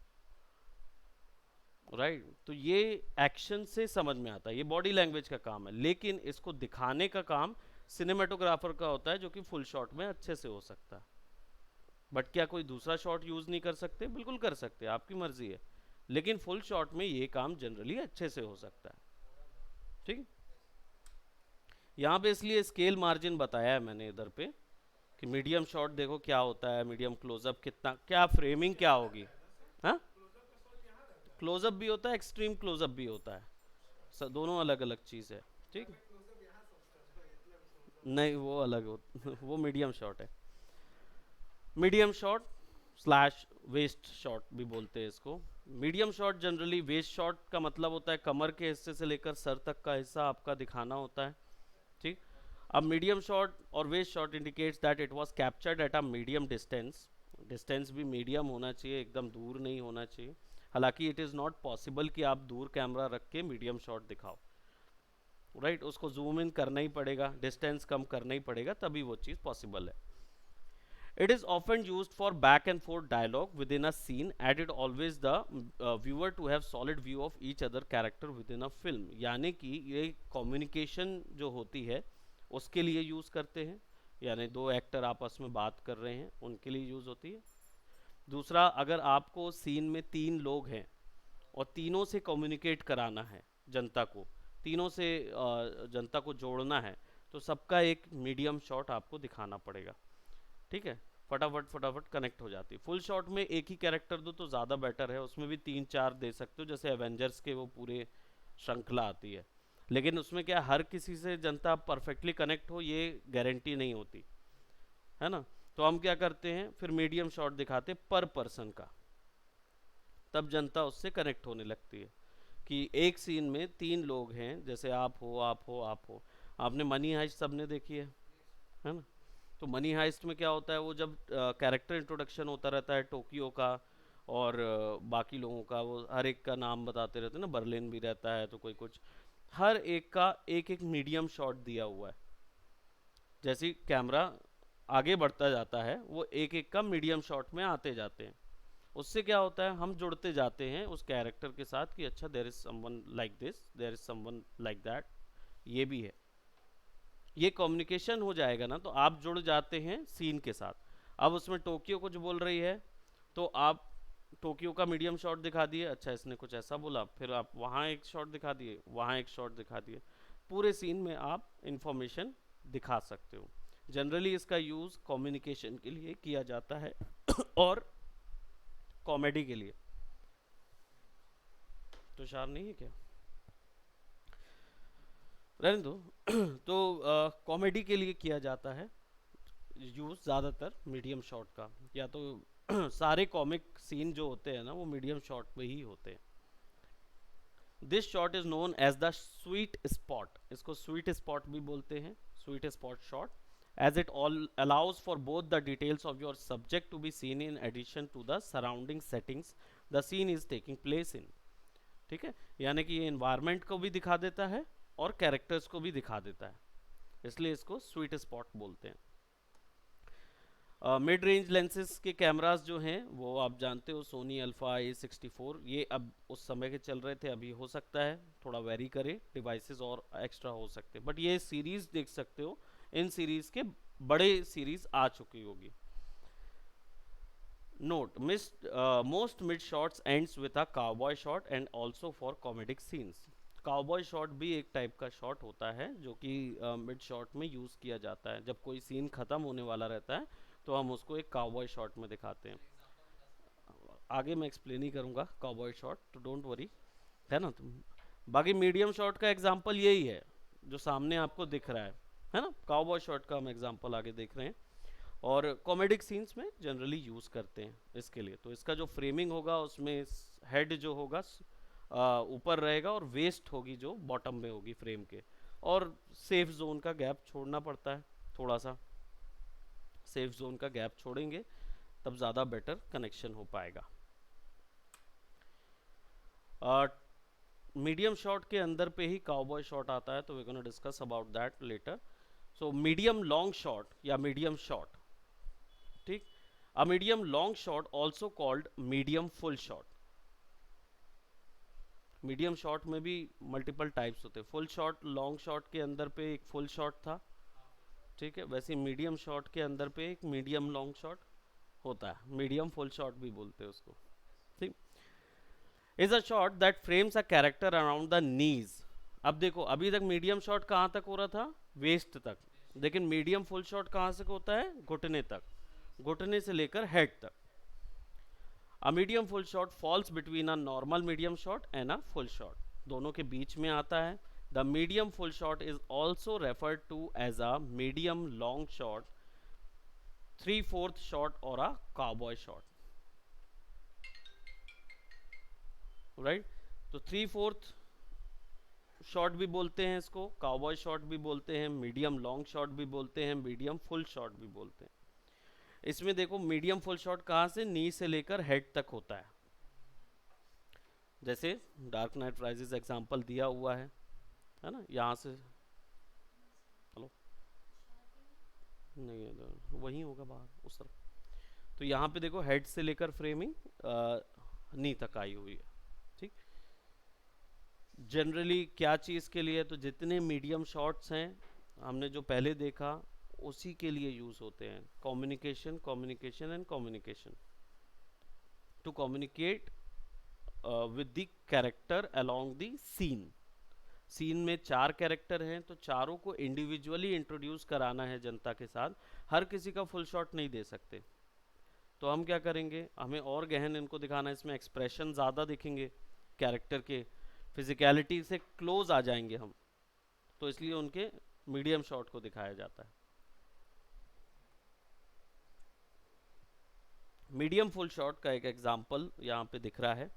राइट। तो ये एक्शन से समझ में आता है, ये बॉडी लैंग्वेज का काम है, लेकिन इसको दिखाने का काम सिनेमेटोग्राफर का होता है जो कि फुल शॉट में अच्छे से हो सकता है। बट क्या कोई दूसरा शॉट यूज नहीं कर सकते? बिल्कुल कर सकते, आपकी मर्जी है, लेकिन फुल शॉट में ये काम जनरली अच्छे से हो सकता है। ठीक, यहाँ पे इसलिए स्केल मार्जिन बताया है मैंने इधर पे कि मीडियम शॉट देखो क्या होता है, मीडियम क्लोजअप कितना, क्या फ्रेमिंग क्या होगी। हाँ, क्लोजअप भी होता है, एक्सट्रीम क्लोजअप भी होता है, दोनों अलग अलग चीज़ है। ठीक, नहीं वो अलग हो वो मीडियम शॉट है, medium shot slash waist shot भी बोलते हैं इसको। Medium shot generally, waist shot का मतलब होता है कमर के हिस्से से लेकर सर तक का हिस्सा आपका दिखाना होता है। ठीक, अब मीडियम शॉट और waist shot indicates that it was captured at a medium distance, distance भी मीडियम होना चाहिए, एकदम दूर नहीं होना चाहिए। हालांकि इट इज़ नॉट पॉसिबल कि आप दूर कैमरा रख के मीडियम शॉट दिखाओ, राइट, उसको जूम इन करना ही पड़ेगा, डिस्टेंस कम करना ही पड़ेगा, तभी वो चीज़ पॉसिबल है। It is often used for back and forth dialogue within a scene and it always the viewer to have solid view of each other character within a film, यानी कि ये communication जो होती है उसके लिए यूज़ करते हैं, यानी दो एक्टर आपस में बात कर रहे हैं उनके लिए यूज़ होती है। दूसरा, अगर आपको सीन में तीन लोग हैं और तीनों से कम्युनिकेट कराना है जनता को, तीनों से जनता को जोड़ना है, तो सबका एक मीडियम शॉट आपको दिखाना पड़ेगा। ठीक है, फटाफट फटाफट कनेक्ट हो जाती है। फुल शॉट में एक ही कैरेक्टर दो तो ज़्यादा बेटर है, उसमें भी 3 4 दे सकते हो, जैसे एवेंजर्स के वो पूरे श्रृंखला आती है। लेकिन उसमें क्या हर किसी से जनता परफेक्टली कनेक्ट हो ये गारंटी नहीं होती है ना। तो हम क्या करते हैं फिर मीडियम शॉट दिखाते पर पर्सन का, तब जनता उससे कनेक्ट होने लगती है कि एक सीन में 3 लोग हैं, जैसे आप हो आप हो आप हो। आपने मनी हाइस्ट सबने देखी है ना। तो मनी हाइस्ट में क्या होता है, वो जब कैरेक्टर इंट्रोडक्शन होता रहता है टोक्यो का और बाकी लोगों का, वो हर एक का नाम बताते रहते हैं ना, बर्लिन भी रहता है तो कोई कुछ, हर एक का एक एक मीडियम शॉट दिया हुआ है। जैसे ही कैमरा आगे बढ़ता जाता है वो एक एक का मीडियम शॉट में आते जाते हैं। उससे क्या होता है, हम जुड़ते जाते हैं उस कैरेक्टर के साथ कि अच्छा there is someone like this, there is someone like that, ये भी है। ये कम्युनिकेशन हो जाएगा ना तो आप जुड़ जाते हैं सीन के साथ। अब उसमें टोक्यो कुछ बोल रही है तो आप टोक्यो का मीडियम शॉट दिखा दिए, अच्छा इसने कुछ ऐसा बोला, फिर आप वहाँ एक शॉट दिखा दिए, वहाँ एक शॉट दिखा दिए, पूरे सीन में आप इंफॉर्मेशन दिखा सकते हो। जनरली इसका यूज़ कम्युनिकेशन के लिए किया जाता है और कॉमेडी के लिए। तुषार नहीं है क्या, रहने दो। तो कॉमेडी के लिए किया जाता है यूज़ ज़्यादातर मीडियम शॉट का, या तो सारे कॉमिक सीन जो होते हैं ना वो मीडियम शॉट में ही होते हैं। This shot is known as the sweet spot, इसको स्वीट स्पॉट भी बोलते हैं, sweet spot shot, as it all allows for both the details of your subject to be seen in addition to the surrounding settings the scene is taking place in। ठीक है, यानी कि ये environment को भी दिखा देता है और कैरेक्टर्स को भी दिखा देता है, इसलिए इसको स्वीट स्पॉट बोलते हैं। मिड रेंज लेंसेज के कैमरास जो हैं वो आप जानते हो, सोनी अल्फा A64, ये अब उस समय के चल रहे थे, अभी हो सकता है थोड़ा वेरी करे, डिवाइसेस और एक्स्ट्रा हो सकते हैं, बट ये सीरीज देख सकते हो, इन सीरीज के बड़े सीरीज आ चुकी होगी। Note most mid shots ends with a cowboy shot and also for comedic scenes. Cowboy shot भी एक टाइप का शॉट होता है जो कि मिड शॉट में यूज़ किया जाता है, जब कोई सीन ख़त्म होने वाला रहता है तो हम उसको एक काउबॉय शॉट में दिखाते हैं। आगे मैं एक्सप्लेन ही करूँगा काउबॉय शॉट, तो डोंट वरी, है ना। तुम बाकी मीडियम शॉट का एग्जांपल यही है जो सामने आपको दिख रहा है ना, काउबॉय शॉट का हम एग्जांपल आगे देख रहे हैं। और कॉमेडिक सीन्स में जनरली यूज़ करते हैं इसके लिए। तो इसका जो फ्रेमिंग होगा उसमें हेड जो होगा ऊपर रहेगा और वेस्ट होगी जो बॉटम में होगी फ्रेम के, और सेफ जोन का गैप छोड़ना पड़ता है थोड़ा सा, सेफ जोन का गैप छोड़ेंगे तब ज़्यादा बेटर कनेक्शन हो पाएगा। मीडियम शॉट के अंदर पे ही काउबॉय शॉट आता है, तो we gonna discuss about that later. So medium long shot या मीडियम शॉट, ठीक, a medium long shot also called medium full shot. Medium shot में भी मल्टीपल टाइप्स होते हैं, फुल शॉट लॉन्ग शॉट के अंदर पे एक फुल शॉट था, ठीक है, वैसे मीडियम शॉट के अंदर पे एक मीडियम लॉन्ग शॉट होता है, मीडियम फुल शॉट भी बोलते हैं उसको, ठीक। Is a shot that frames a character around the knees. अब देखो अभी तक मीडियम शॉट कहाँ तक हो रहा था, वेस्ट तक, लेकिन मीडियम फुल शॉट कहाँ से होता है, घुटने तक, घुटने से लेकर हेड तक। A medium full shot falls between a normal medium shot and a full shot, दोनों के बीच में आता है। The medium full shot is also referred to as a medium long shot, 3/4 shot और अ काउबॉय शॉट, राइट। तो 3/4 shot भी बोलते हैं इसको, काउबॉय शॉट भी बोलते हैं, मीडियम लॉन्ग शॉट भी बोलते हैं, मीडियम फुल शॉट भी बोलते हैं। इसमें देखो मीडियम फुल शॉट कहाँ से, नी से लेकर हेड तक होता है, जैसे डार्क नाइट राइजेस एग्जांपल दिया हुआ है ना, यहाँ से, हेलो, नहीं है तो वहीं होगा बाहर उस तरफ। तो यहाँ पे देखो हेड से लेकर फ्रेमिंग नी तक आई हुई है, ठीक। जनरली क्या चीज़ के लिए, तो जितने मीडियम शॉट्स हैं हमने जो पहले देखा उसी के लिए यूज़ होते हैं, communication communication and communication, to communicate with the character along the scene. Scene में 4 कैरेक्टर हैं तो चारों को इंडिविजुअली इंट्रोड्यूस कराना है जनता के साथ, हर किसी का फुल शॉट नहीं दे सकते। तो हम क्या करेंगे, हमें और गहन इनको दिखाना है, इसमें एक्सप्रेशन ज़्यादा दिखेंगे कैरेक्टर के, फिजिकलिटी से क्लोज आ जाएंगे हम, तो इसलिए उनके मीडियम शॉट को दिखाया जाता है। मीडियम फुल शॉट का एक एग्जांपल यहाँ पे दिख रहा है,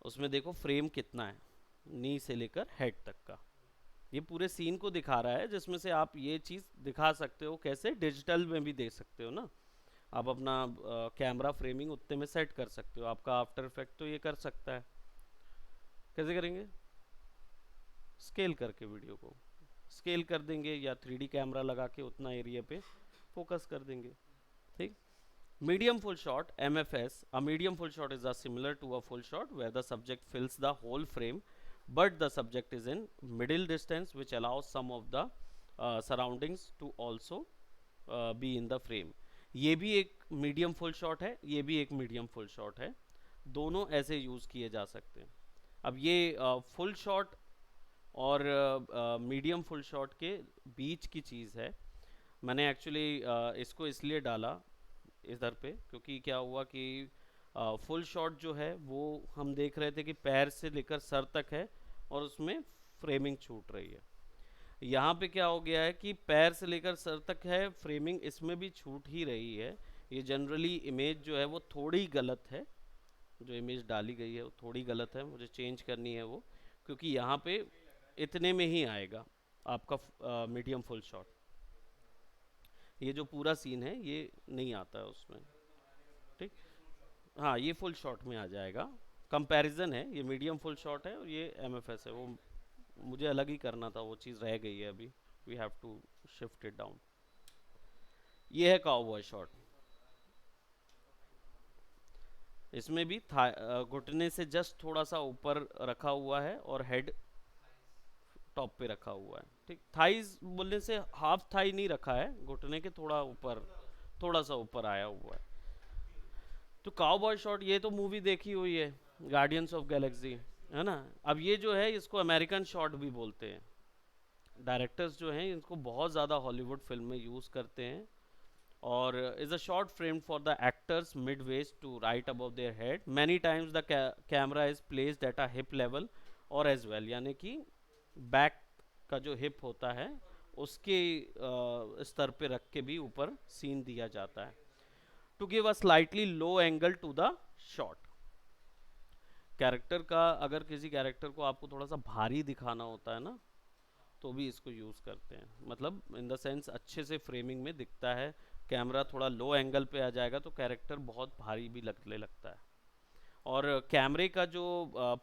उसमें देखो फ्रेम कितना है, नी से लेकर हेड तक का। ये पूरे सीन को दिखा रहा है, जिसमें से आप ये चीज़ दिखा सकते हो कैसे, डिजिटल में भी देख सकते हो ना। आप अपना कैमरा फ्रेमिंग उतने में सेट कर सकते हो, आपका आफ्टर इफेक्ट तो ये कर सकता है। कैसे करेंगे, स्केल करके वीडियो को स्केल कर देंगे या 3D कैमरा लगा के उतना एरिया पे फोकस कर देंगे। ठीक। Medium full shot MFS, a medium full shot is similar to a full shot where the subject fills the whole frame but the subject is in middle distance, which allows some of the surroundings to also be in the frame. ये भी एक medium full shot है, ये भी एक medium full shot है, दोनों ऐसे यूज़ किए जा सकते हैं। अब ये फुल शॉट और मीडियम फुल शॉट के बीच की चीज़ है। मैंने एक्चुअली इसको इसलिए डाला इधर पे, क्योंकि क्या हुआ कि फुल शॉट जो है वो हम देख रहे थे कि पैर से लेकर सर तक है और उसमें फ्रेमिंग छूट रही है। यहाँ पे क्या हो गया है कि पैर से लेकर सर तक है, फ्रेमिंग इसमें भी छूट ही रही है। ये जनरली इमेज जो है वो थोड़ी गलत है, जो इमेज डाली गई है वो थोड़ी गलत है, मुझे चेंज करनी है वो, क्योंकि यहाँ पे इतने में ही आएगा आपका मीडियम फुल शॉट। ये जो पूरा सीन है ये नहीं आता है उसमें। ठीक। हाँ, ये फुल शॉट में आ जाएगा, कंपैरिजन है, ये मीडियम फुल शॉट है और ये एमएफएस है। वो मुझे अलग ही करना था, वो चीज़ रह गई है अभी, we have to shift it down. ये है काउबॉय शॉट, इसमें भी घुटने से जस्ट थोड़ा सा ऊपर रखा हुआ है और हेड टॉप पे रखा हुआ है। ठीक, थाइज बोलने से हाफ थाई नहीं रखा है, घुटने के थोड़ा ऊपर, थोड़ा सा ऊपर आया हुआ है। तो काउबॉय शॉट, ये तो मूवी देखी हुई है, गार्डियंस ऑफ गैलेक्सी, है ना। अब ये जो है इसको अमेरिकन शॉट भी बोलते हैं। डायरेक्टर्स जो हैं इनको बहुत ज़्यादा हॉलीवुड फिल्म में यूज़ करते हैं। और is a short frame for the actors mid waist to right above their head, many times the camera is placed at a hip level और एज वेल, यानी कि बैक का जो हिप होता है उसके स्तर पे रख के भी ऊपर सीन दिया जाता है, to give a slightly low angle to the shot. Character का, अगर किसी कैरेक्टर को आपको थोड़ा सा भारी दिखाना होता है ना, तो भी इसको यूज़ करते हैं, मतलब इन द सेंस अच्छे से फ्रेमिंग में दिखता है, कैमरा थोड़ा लो एंगल पे आ जाएगा तो कैरेक्टर बहुत भारी भी लगने लगता है। और कैमरे का जो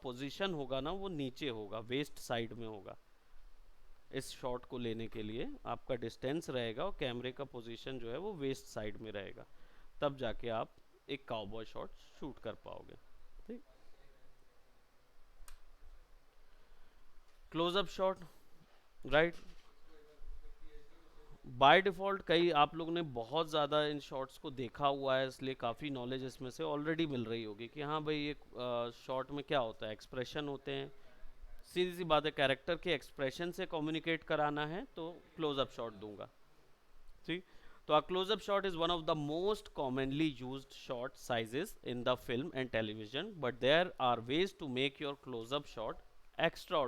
पोजीशन होगा ना वो नीचे होगा, वेस्ट साइड में होगा। इस शॉट को लेने के लिए आपका डिस्टेंस रहेगा और कैमरे का पोजीशन जो है वो वेस्ट साइड में रहेगा, तब जाके आप एक काउबॉय शॉट शूट कर पाओगे। ठीक। Close-up shot, right, by default कई आप लोगों ने बहुत ज़्यादा इन शॉट्स को देखा हुआ है, इसलिए काफ़ी नॉलेज इसमें से ऑलरेडी मिल रही होगी कि हाँ भाई ये शॉट में क्या होता है, एक्सप्रेशन होते हैं। सीधी सी बात है, कैरेक्टर के एक्सप्रेशन से कम्युनिकेट कराना है तो क्लोजअप शॉट दूंगा। ठीक। तो a closeup shot is one of the most commonly used shot sizes in the film and television, but there are ways to make your closeup shot extra.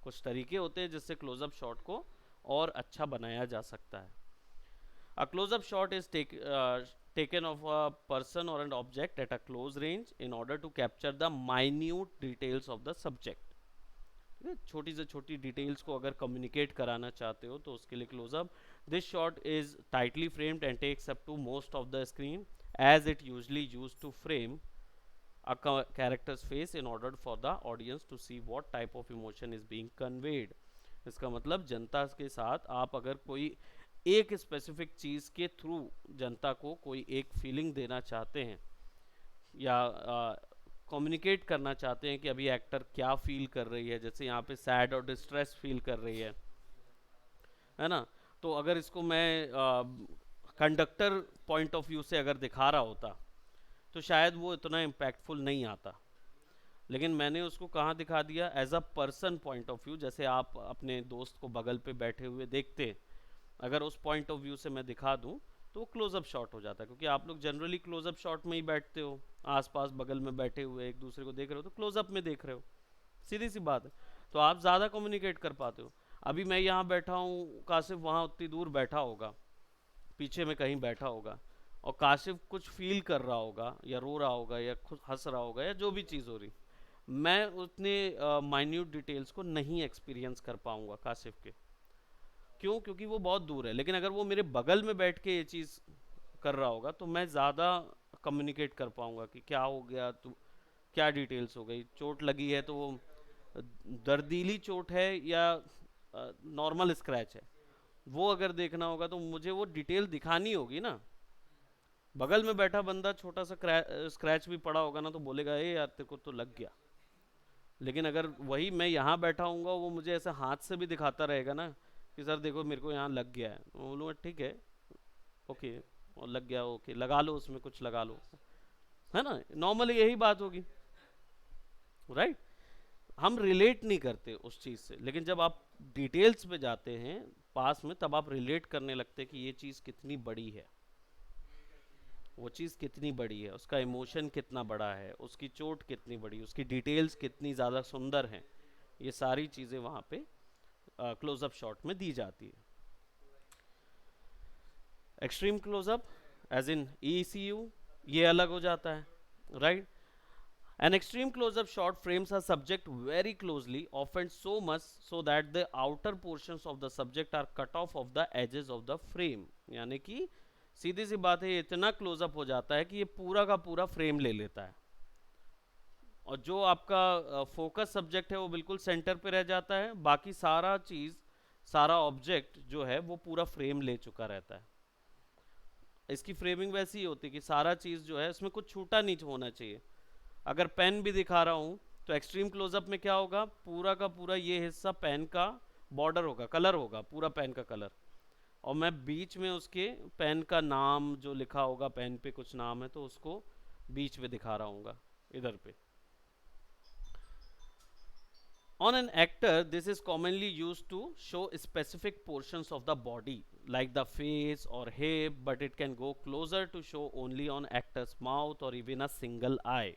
कुछ तरीके होते हैं जिससे क्लोजअप शॉट को और अच्छा बनाया जा सकता है। A close-up shot is taken of a person or an object at a close range in order to capture the minute details of the subject. छोटी से छोटी डिटेल्स को अगर कम्युनिकेट कराना चाहते हो तो उसके लिए close-up. This shot is tightly framed and takes up to most of the screen as it usually use to frame a character's face in order for the audience to see what type of emotion is being conveyed. इसका मतलब जनता के साथ आप अगर कोई एक specific चीज़ के through जनता को कोई एक फीलिंग देना चाहते हैं या कम्युनिकेट करना चाहते हैं कि अभी एक्टर क्या फील कर रही है, जैसे यहाँ पे सैड और डिस्ट्रेस फील कर रही है ना, तो अगर इसको मैं कंडक्टर पॉइंट ऑफ व्यू से अगर दिखा रहा होता तो शायद वो इतना इम्पैक्टफुल नहीं आता। लेकिन मैंने उसको कहाँ दिखा दिया, as a person point of view, जैसे आप अपने दोस्त को बगल पे बैठे हुए देखते, अगर उस पॉइंट ऑफ व्यू से मैं दिखा दूं तो वो क्लोजअप शॉट हो जाता है, क्योंकि आप लोग जनरली क्लोजअप शॉट में ही बैठते हो, आसपास बगल में बैठे हुए एक दूसरे को देख रहे हो तो क्लोजअप में देख रहे हो, सीधी सी बात है। तो आप ज़्यादा कम्युनिकेट कर पाते हो। अभी मैं यहाँ बैठा हूँ, काशिफ वहाँ उतनी दूर बैठा होगा, पीछे में कहीं बैठा होगा, और काशिफ कुछ फील कर रहा होगा या रो रहा होगा या खुद हंस रहा होगा या जो भी चीज़ हो रही, मैं उतने माइन्यूट डिटेल्स को नहीं एक्सपीरियंस कर पाऊंगा काशिफ के। क्यों? क्योंकि वो बहुत दूर है। लेकिन अगर वो मेरे बगल में बैठ के ये चीज़ कर रहा होगा तो मैं ज़्यादा कम्युनिकेट कर पाऊंगा कि क्या हो गया, तो क्या डिटेल्स हो गई, चोट लगी है तो वो दर्दीली चोट है या नॉर्मल स्क्रैच है, वो अगर देखना होगा तो मुझे वो डिटेल दिखानी होगी ना। बगल में बैठा बंदा छोटा सा स्क्रैच भी पड़ा होगा ना तो बोलेगा ए यार तेरे को तो लग गया। लेकिन अगर वही मैं यहाँ बैठा हूँगा, वो मुझे ऐसे हाथ से भी दिखाता रहेगा ना कि सर देखो मेरे को यहाँ लग गया है, तो बोलूँगा ठीक है, ओके, और लग गया, ओके लगा लो, उसमें कुछ लगा लो, है ना, नॉर्मली यही बात होगी, राइट। हम रिलेट नहीं करते उस चीज़ से, लेकिन जब आप डिटेल्स पे जाते हैं पास में, तब आप रिलेट करने लगते हैं कि ये चीज़ कितनी बड़ी है, वो चीज़ कितनी बड़ी है, उसका इमोशन कितना बड़ा है, उसकी चोट कितनी बड़ी, उसकी डिटेल्स कितनी ज़्यादा सुंदर हैं। ये सारी चीज़ें वहाँ पे क्लोजअप शॉट में दी जाती है। Extreme close-up as in ECU, ये अलग हो जाता है, right. An extreme close-up shot frames a subject very closely, often so much so that the outer portions of the subject are cut off of the edges of the frame। यानी कि सीधी सी बात है, ये इतना क्लोजअप हो जाता है कि ये पूरा का पूरा फ्रेम ले लेता है, और जो आपका फोकस सब्जेक्ट है वो बिल्कुल सेंटर पे रह जाता है, बाकी सारा चीज़, सारा ऑब्जेक्ट जो है वो पूरा फ्रेम ले चुका रहता है। इसकी फ्रेमिंग वैसी ही होती है कि सारा चीज़ जो है इसमें कुछ छूटा नहीं होना चाहिए। अगर पेन भी दिखा रहा हूँ तो एक्सट्रीम क्लोजअप में क्या होगा, पूरा का पूरा ये हिस्सा पेन का बॉर्डर होगा, कलर होगा, पूरा पेन का कलर, और मैं बीच में उसके पेन का नाम जो लिखा होगा, पेन पे कुछ नाम है तो उसको बीच में दिखा रहा हूँ इधर पे। On an actor, this is commonly used to show specific portions of the body, like the face or hip, but it can go closer to show only on actor's mouth or even a single eye।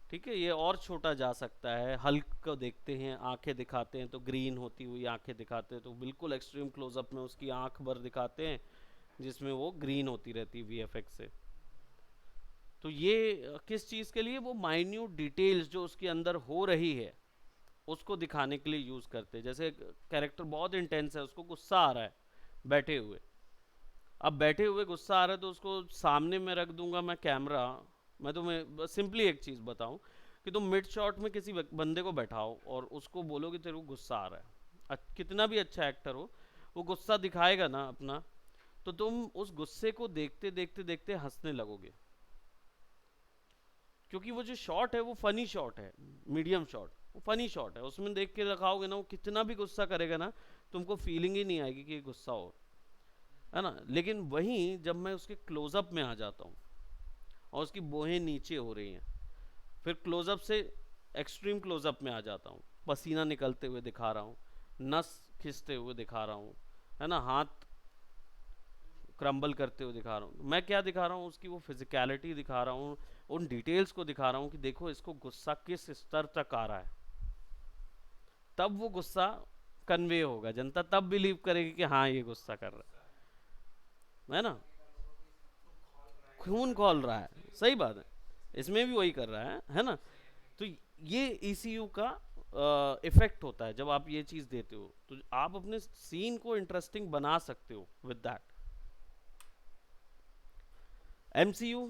ठीक है, ये और छोटा जा सकता है। Hulk को देखते हैं, आंखें दिखाते हैं तो ग्रीन होती हुई आंखें दिखाते हैं, तो बिल्कुल एक्सट्रीम क्लोजअप में उसकी आंख भर दिखाते हैं जिसमें वो ग्रीन होती रहती है VFX से। तो ये किस चीज़ के लिए, वो माइन्यूट डिटेल्स जो उसके अंदर हो रही है उसको दिखाने के लिए यूज़ करते हैं। जैसे कैरेक्टर बहुत इंटेंस है, उसको गुस्सा आ रहा है बैठे हुए, अब बैठे हुए गुस्सा आ रहा है तो उसको सामने में रख दूंगा मैं कैमरा। मैं तुम्हें सिंपली एक चीज़ बताऊं कि तुम मिड शॉट में किसी बंदे को बैठाओ और उसको बोलो कि तेरे को गुस्सा आ रहा है, कितना भी अच्छा एक्टर हो, वो गुस्सा दिखाएगा ना अपना, तो तुम उस गुस्से को देखते देखते देखते हंसने लगोगे, क्योंकि वो जो शॉट है वो फनी शॉट है, मीडियम शॉट, वो फनी शॉट है, उसमें देख के रखाओगे ना, वो कितना भी गुस्सा करेगा ना, तुमको फीलिंग ही नहीं आएगी कि गुस्सा हो, है ना। लेकिन वहीं जब मैं उसके क्लोजअप में आ जाता हूँ और उसकी बोहें नीचे हो रही हैं, फिर क्लोजअप से एक्सट्रीम क्लोजअप में आ जाता हूँ, पसीना निकलते हुए दिखा रहा हूँ, नस खिंचते हुए दिखा रहा हूँ, है ना, हाथ क्रम्बल करते हुए दिखा रहा हूँ। मैं क्या दिखा रहा हूँ, उसकी वो फिजिकलिटी दिखा रहा हूँ, उन डिटेल्स को दिखा रहा हूँ कि देखो इसको गुस्सा किस स्तर तक आ रहा है, तब वो गुस्सा कन्वे होगा, जनता तब बिलीव करेगी कि हाँ ये गुस्सा कर रहा है ना, खून खोल रहा है, सही बात है, इसमें भी वही कर रहा है ना। तो ये ECU का इफेक्ट होता है, जब आप ये चीज देते हो तो आप अपने सीन को इंटरेस्टिंग बना सकते हो विद दैट। MCU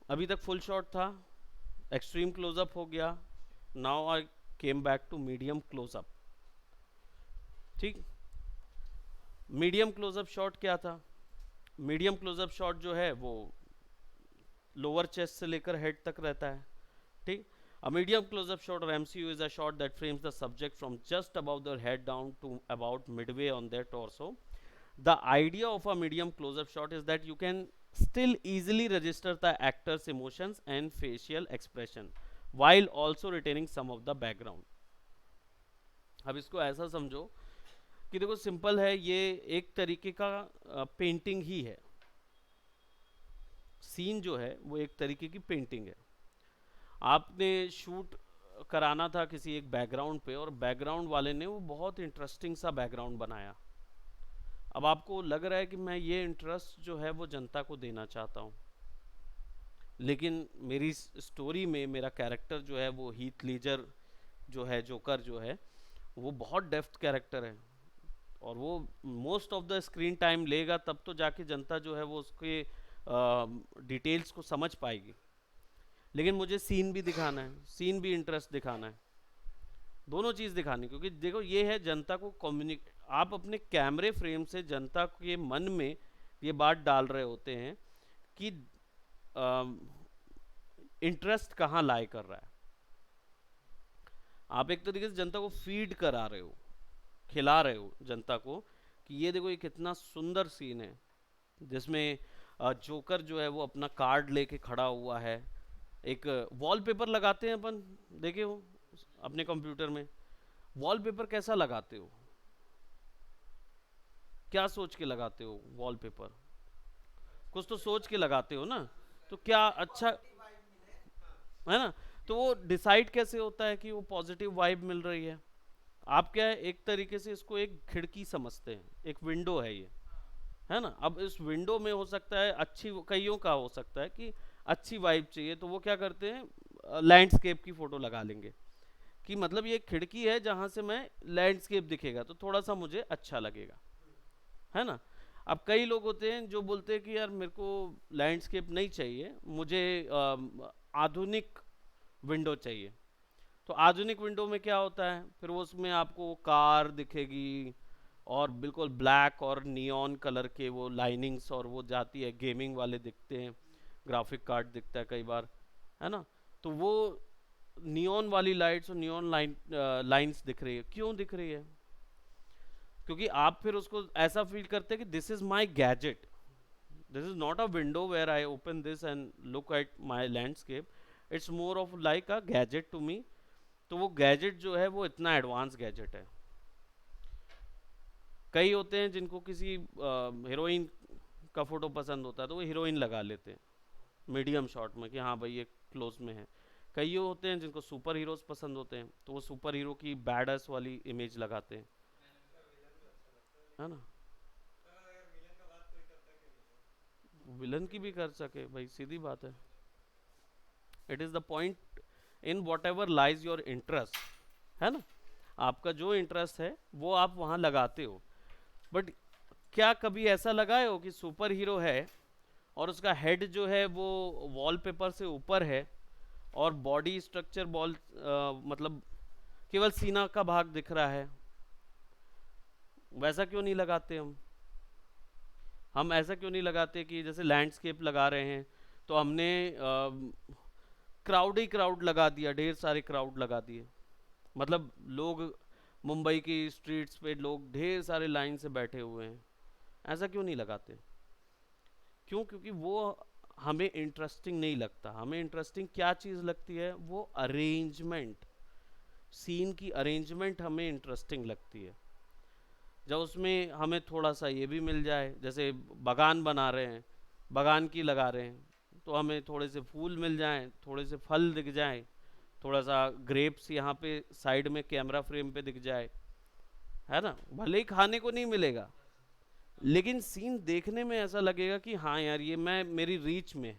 अभी तक फुल शॉट था, एक्सट्रीम क्लोजअप हो गया, now I came back to medium close-up. ठीक, मीडियम क्लोजअप शॉट क्या था, मीडियम क्लोजअप शॉट जो है वो लोअर चेस्ट से लेकर हेड तक रहता है। ठीक, a medium close-up shot or MCU is a shot that frames the subject from just above their head down to about midway on their torso। The idea of a medium close-up shot is that you can still easily register the actor's emotions and facial expression while also retaining some of the background. अब इसको ऐसा समझो कि देखो simple है, ये एक तरीके का पेंटिंग ही है। सीन जो है वो एक तरीके की पेंटिंग है। आपने शूट कराना था किसी एक बैकग्राउंड पे, और बैकग्राउंड वाले ने वो बहुत इंटरेस्टिंग सा बैकग्राउंड बनाया। अब आपको लग रहा है कि मैं ये इंटरेस्ट जो है वो जनता को देना चाहता हूँ, लेकिन मेरी स्टोरी में मेरा कैरेक्टर जो है वो हीथ लीजर जो है, जोकर जो है, वो बहुत डेप्थ कैरेक्टर है, और वो most of the screen time लेगा, तब तो जाके जनता जो है वो उसके डिटेल्स को समझ पाएगी। लेकिन मुझे सीन भी दिखाना है, सीन भी इंटरेस्ट दिखाना है, दोनों चीज़ दिखानी। क्योंकि देखो ये है जनता को कम्युनिक, आप अपने कैमरे फ्रेम से जनता के मन में ये बात डाल रहे होते हैं कि इंटरेस्ट कहाँ लाई कर रहा है। आप एक तरीके से जनता को फीड करा रहे हो, खिला रहे हो जनता को कि ये देखो ये कितना सुंदर सीन है, जिसमें जोकर जो है वो अपना कार्ड लेके खड़ा हुआ है। एक वॉलपेपर लगाते हैं अपन, देखे हो अपने कंप्यूटर में, वॉलपेपर कैसा लगाते हो, क्या सोच के लगाते हो वॉलपेपर? कुछ तो सोच के लगाते हो ना, तो क्या अच्छा है ना। तो वो डिसाइड कैसे होता है कि वो पॉजिटिव वाइब मिल रही है? आप क्या है, एक तरीके से इसको एक खिड़की समझते हैं, एक विंडो है ये, है ना। अब इस विंडो में हो सकता है अच्छी, कईयों का हो सकता है कि अच्छी वाइब चाहिए, तो वो क्या करते हैं, लैंडस्केप की फोटो लगा लेंगे कि मतलब ये एक खिड़की है जहाँ से मैं लैंडस्केप दिखेगा तो थोड़ा सा मुझे अच्छा लगेगा, है ना। अब कई लोग होते हैं जो बोलते हैं कि यार मेरे को लैंडस्केप नहीं चाहिए, मुझे आधुनिक विंडो चाहिए। तो आधुनिक विंडो में क्या होता है, फिर वो उसमें आपको कार दिखेगी, और बिल्कुल ब्लैक और नियॉन कलर के वो लाइनिंग्स, और वो जाती है, गेमिंग वाले दिखते हैं, ग्राफिक कार्ड दिखता है कई बार, है ना। तो वो नियॉन वाली लाइट्स और नियॉन लाइंस दिख रही है, क्यों दिख रही है? क्योंकि आप फिर उसको ऐसा फील करते हैं कि this is my gadget, this is not a window where I open this and look at my landscape, it's more of like a gadget to me. तो वो गैजेट जो है वो इतना एडवांस गैजेट है। कई होते हैं जिनको किसी हीरोइन का फोटो पसंद होता है, तो वो हीरोइन लगा लेते हैं मीडियम शॉट में कि हाँ भाई ये क्लोज में है। कई होते हैं जिनको सुपर हीरोज पसंद होते हैं, तो वो सुपर हीरो की बैडस वाली इमेज लगाते हैं, है ना। विलन की भी कर सके भाई, सीधी बात है। It is the point in what ever lies your interest, है ना। आपका जो इंटरेस्ट है वो आप वहाँ लगाते हो। बट क्या कभी ऐसा लगाए हो कि सुपर हीरो है और उसका हेड जो है वो वॉलपेपर से ऊपर है, और बॉडी स्ट्रक्चर मतलब केवल सीना का भाग दिख रहा है? वैसा क्यों नहीं लगाते हम ऐसा क्यों नहीं लगाते कि जैसे लैंडस्केप लगा रहे हैं तो हमने क्राउड ही क्राउड लगा दिया, ढेर सारे क्राउड लगा दिए, मतलब लोग मुंबई की स्ट्रीट्स पे लोग ढेर सारे लाइन से बैठे हुए हैं, ऐसा क्यों नहीं लगाते? क्यों? क्योंकि वो हमें इंटरेस्टिंग नहीं लगता। हमें इंटरेस्टिंग क्या चीज़ लगती है, वो अरेंजमेंट, सीन की अरेंजमेंट हमें इंटरेस्टिंग लगती है। जब उसमें हमें थोड़ा सा ये भी मिल जाए, जैसे बागान बना रहे हैं, बागान की लगा रहे हैं, तो हमें थोड़े से फूल मिल जाएं, थोड़े से फल दिख जाएं, थोड़ा सा ग्रेप्स यहाँ पे साइड में कैमरा फ्रेम पे दिख जाए, है ना। भले ही खाने को नहीं मिलेगा, लेकिन सीन देखने में ऐसा लगेगा कि हाँ यार ये मैं मेरी रीच में।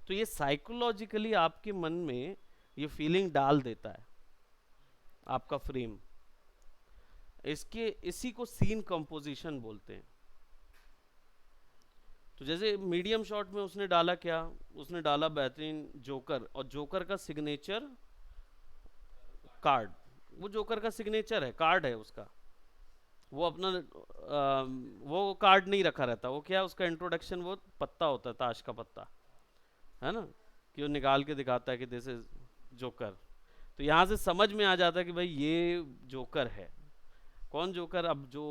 तो ये साइकोलॉजिकली आपके मन में ये फीलिंग डाल देता है आपका फ्रेम। इसके इसी को सीन कंपोजिशन बोलते हैं। तो जैसे मीडियम शॉट में उसने डाला क्या, उसने डाला बेहतरीन जोकर, और जोकर का सिग्नेचर कार्ड, वो जोकर का सिग्नेचर है, कार्ड है उसका, वो अपना वो कार्ड नहीं रखा रहता, वो क्या उसका इंट्रोडक्शन वो पत्ता होता है, ताश का पत्ता, है ना, कि वो निकाल के दिखाता है कि दिस इज जोकर। तो यहाँ से समझ में आ जाता है कि भाई ये जोकर है। कौन जोकर? अब जो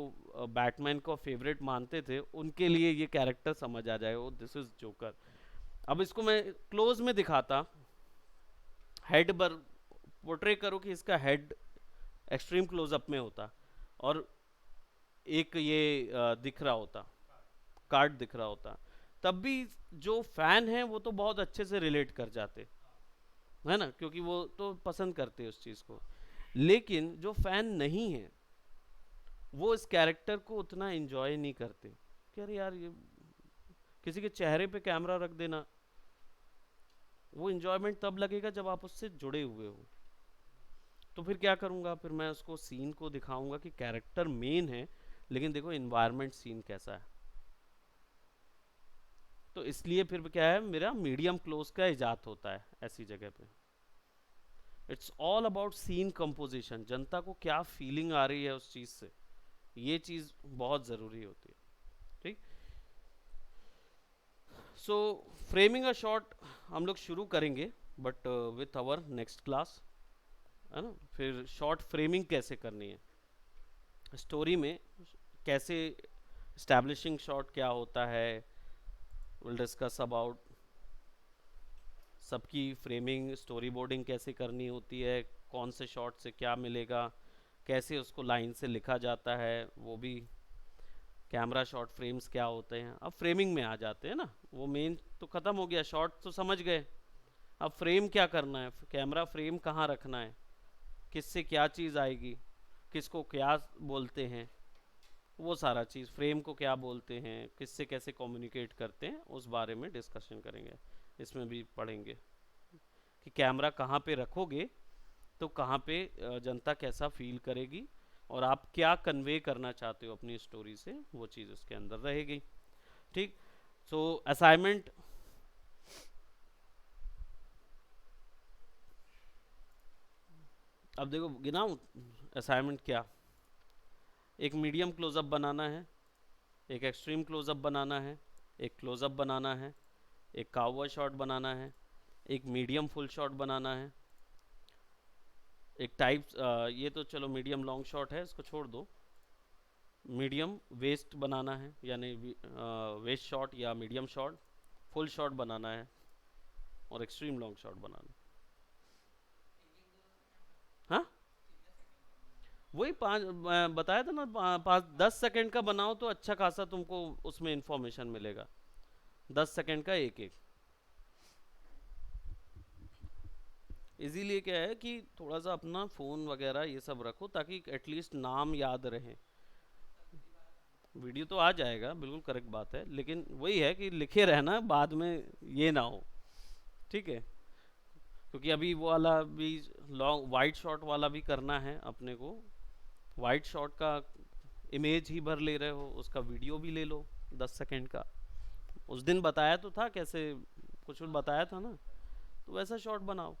बैटमैन को फेवरेट मानते थे उनके लिए ये कैरेक्टर समझ आ जाए, वो दिस इज जोकर। अब इसको मैं क्लोज में दिखाता हेड पर पोर्ट्रे करो कि इसका हेड एक्सट्रीम क्लोजअप में होता और एक ये दिख रहा होता, कार्ड दिख रहा होता, तब भी जो फैन है वो तो बहुत अच्छे से रिलेट कर जाते, है ना, क्योंकि वो तो पसंद करते हैं उस चीज़ को। लेकिन जो फैन नहीं है वो इस कैरेक्टर को उतना एंजॉय नहीं करते कि अरे यार ये किसी के चेहरे पे कैमरा रख देना, वो इंजॉयमेंट तब लगेगा जब आप उससे जुड़े हुए हो। तो फिर क्या करूँगा, फिर मैं उसको सीन को दिखाऊंगा कि कैरेक्टर मेन है लेकिन देखो इन्वायरमेंट सीन कैसा है। तो इसलिए फिर क्या है, मेरा मीडियम क्लोज का इजात होता है ऐसी जगह पे। It's all about scene composition, जनता को क्या फीलिंग आ रही है उस चीज़ से, ये चीज़ बहुत ज़रूरी होती है। ठीक, सो फ्रेमिंग अ शॉट हम लोग शुरू करेंगे but with our next class, है ना। फिर शॉर्ट फ्रेमिंग कैसे करनी है स्टोरी में, कैसे एस्टैब्लिशिंग शॉट क्या होता है, विल डिस्कस अबाउट सबकी फ्रेमिंग स्टोरी बोर्डिंग कैसे करनी होती है, कौन से शॉट से क्या मिलेगा, कैसे उसको लाइन से लिखा जाता है, वो भी कैमरा शॉट फ्रेम्स क्या होते हैं। अब फ्रेमिंग में आ जाते हैं ना, वो मेन तो ख़त्म हो गया, शॉट तो समझ गए, अब फ्रेम क्या करना है, कैमरा फ्रेम कहाँ रखना है, किससे क्या चीज़ आएगी, किसको क्या बोलते हैं, वो सारा चीज़ फ्रेम को क्या बोलते हैं, किससे कैसे कम्युनिकेट करते हैं, उस बारे में डिस्कशन करेंगे। इसमें भी पढ़ेंगे कि कैमरा कहाँ पे रखोगे तो कहाँ पे जनता कैसा फील करेगी और आप क्या कन्वे करना चाहते हो अपनी स्टोरी से, वो चीज़ उसके अंदर रहेगी। ठीक, सो असाइनमेंट, अब देखो गिनाऊं असाइनमेंट क्या, एक मीडियम क्लोजअप बनाना है, एक एक्सट्रीम क्लोजअप बनाना है, एक क्लोजअप बनाना है, एक काउबॉय शॉट बनाना है, एक मीडियम फुल शॉट बनाना है, एक टाइप ये तो चलो मीडियम लॉन्ग शॉट है, इसको छोड़ दो, मीडियम वेस्ट बनाना है यानी वेस्ट शॉट या मीडियम शॉट, फुल शॉट बनाना है और एक्सट्रीम लॉन्ग शॉट बनाना है। हाँ, वही पाँच बताया था ना, 5-10 सेकंड का बनाओ तो अच्छा खासा तुमको उसमें इंफॉर्मेशन मिलेगा, 10 सेकंड का एक एक। इसीलिए क्या है कि थोड़ा सा अपना फ़ोन वगैरह ये सब रखो ताकि एटलीस्ट नाम याद रहे। वीडियो तो आ जाएगा, बिल्कुल करेक्ट बात है, लेकिन वही है कि लिखे रहना बाद में ये ना हो। ठीक है, क्योंकि अभी वो वाला भी लॉन्ग वाइड शॉट वाला भी करना है अपने को, वाइड शॉट का इमेज ही भर ले रहे हो, उसका वीडियो भी ले लो 10 सेकंड का। उस दिन बताया तो था कैसे, कुछ बताया था ना, तो वैसा शॉट बनाओ।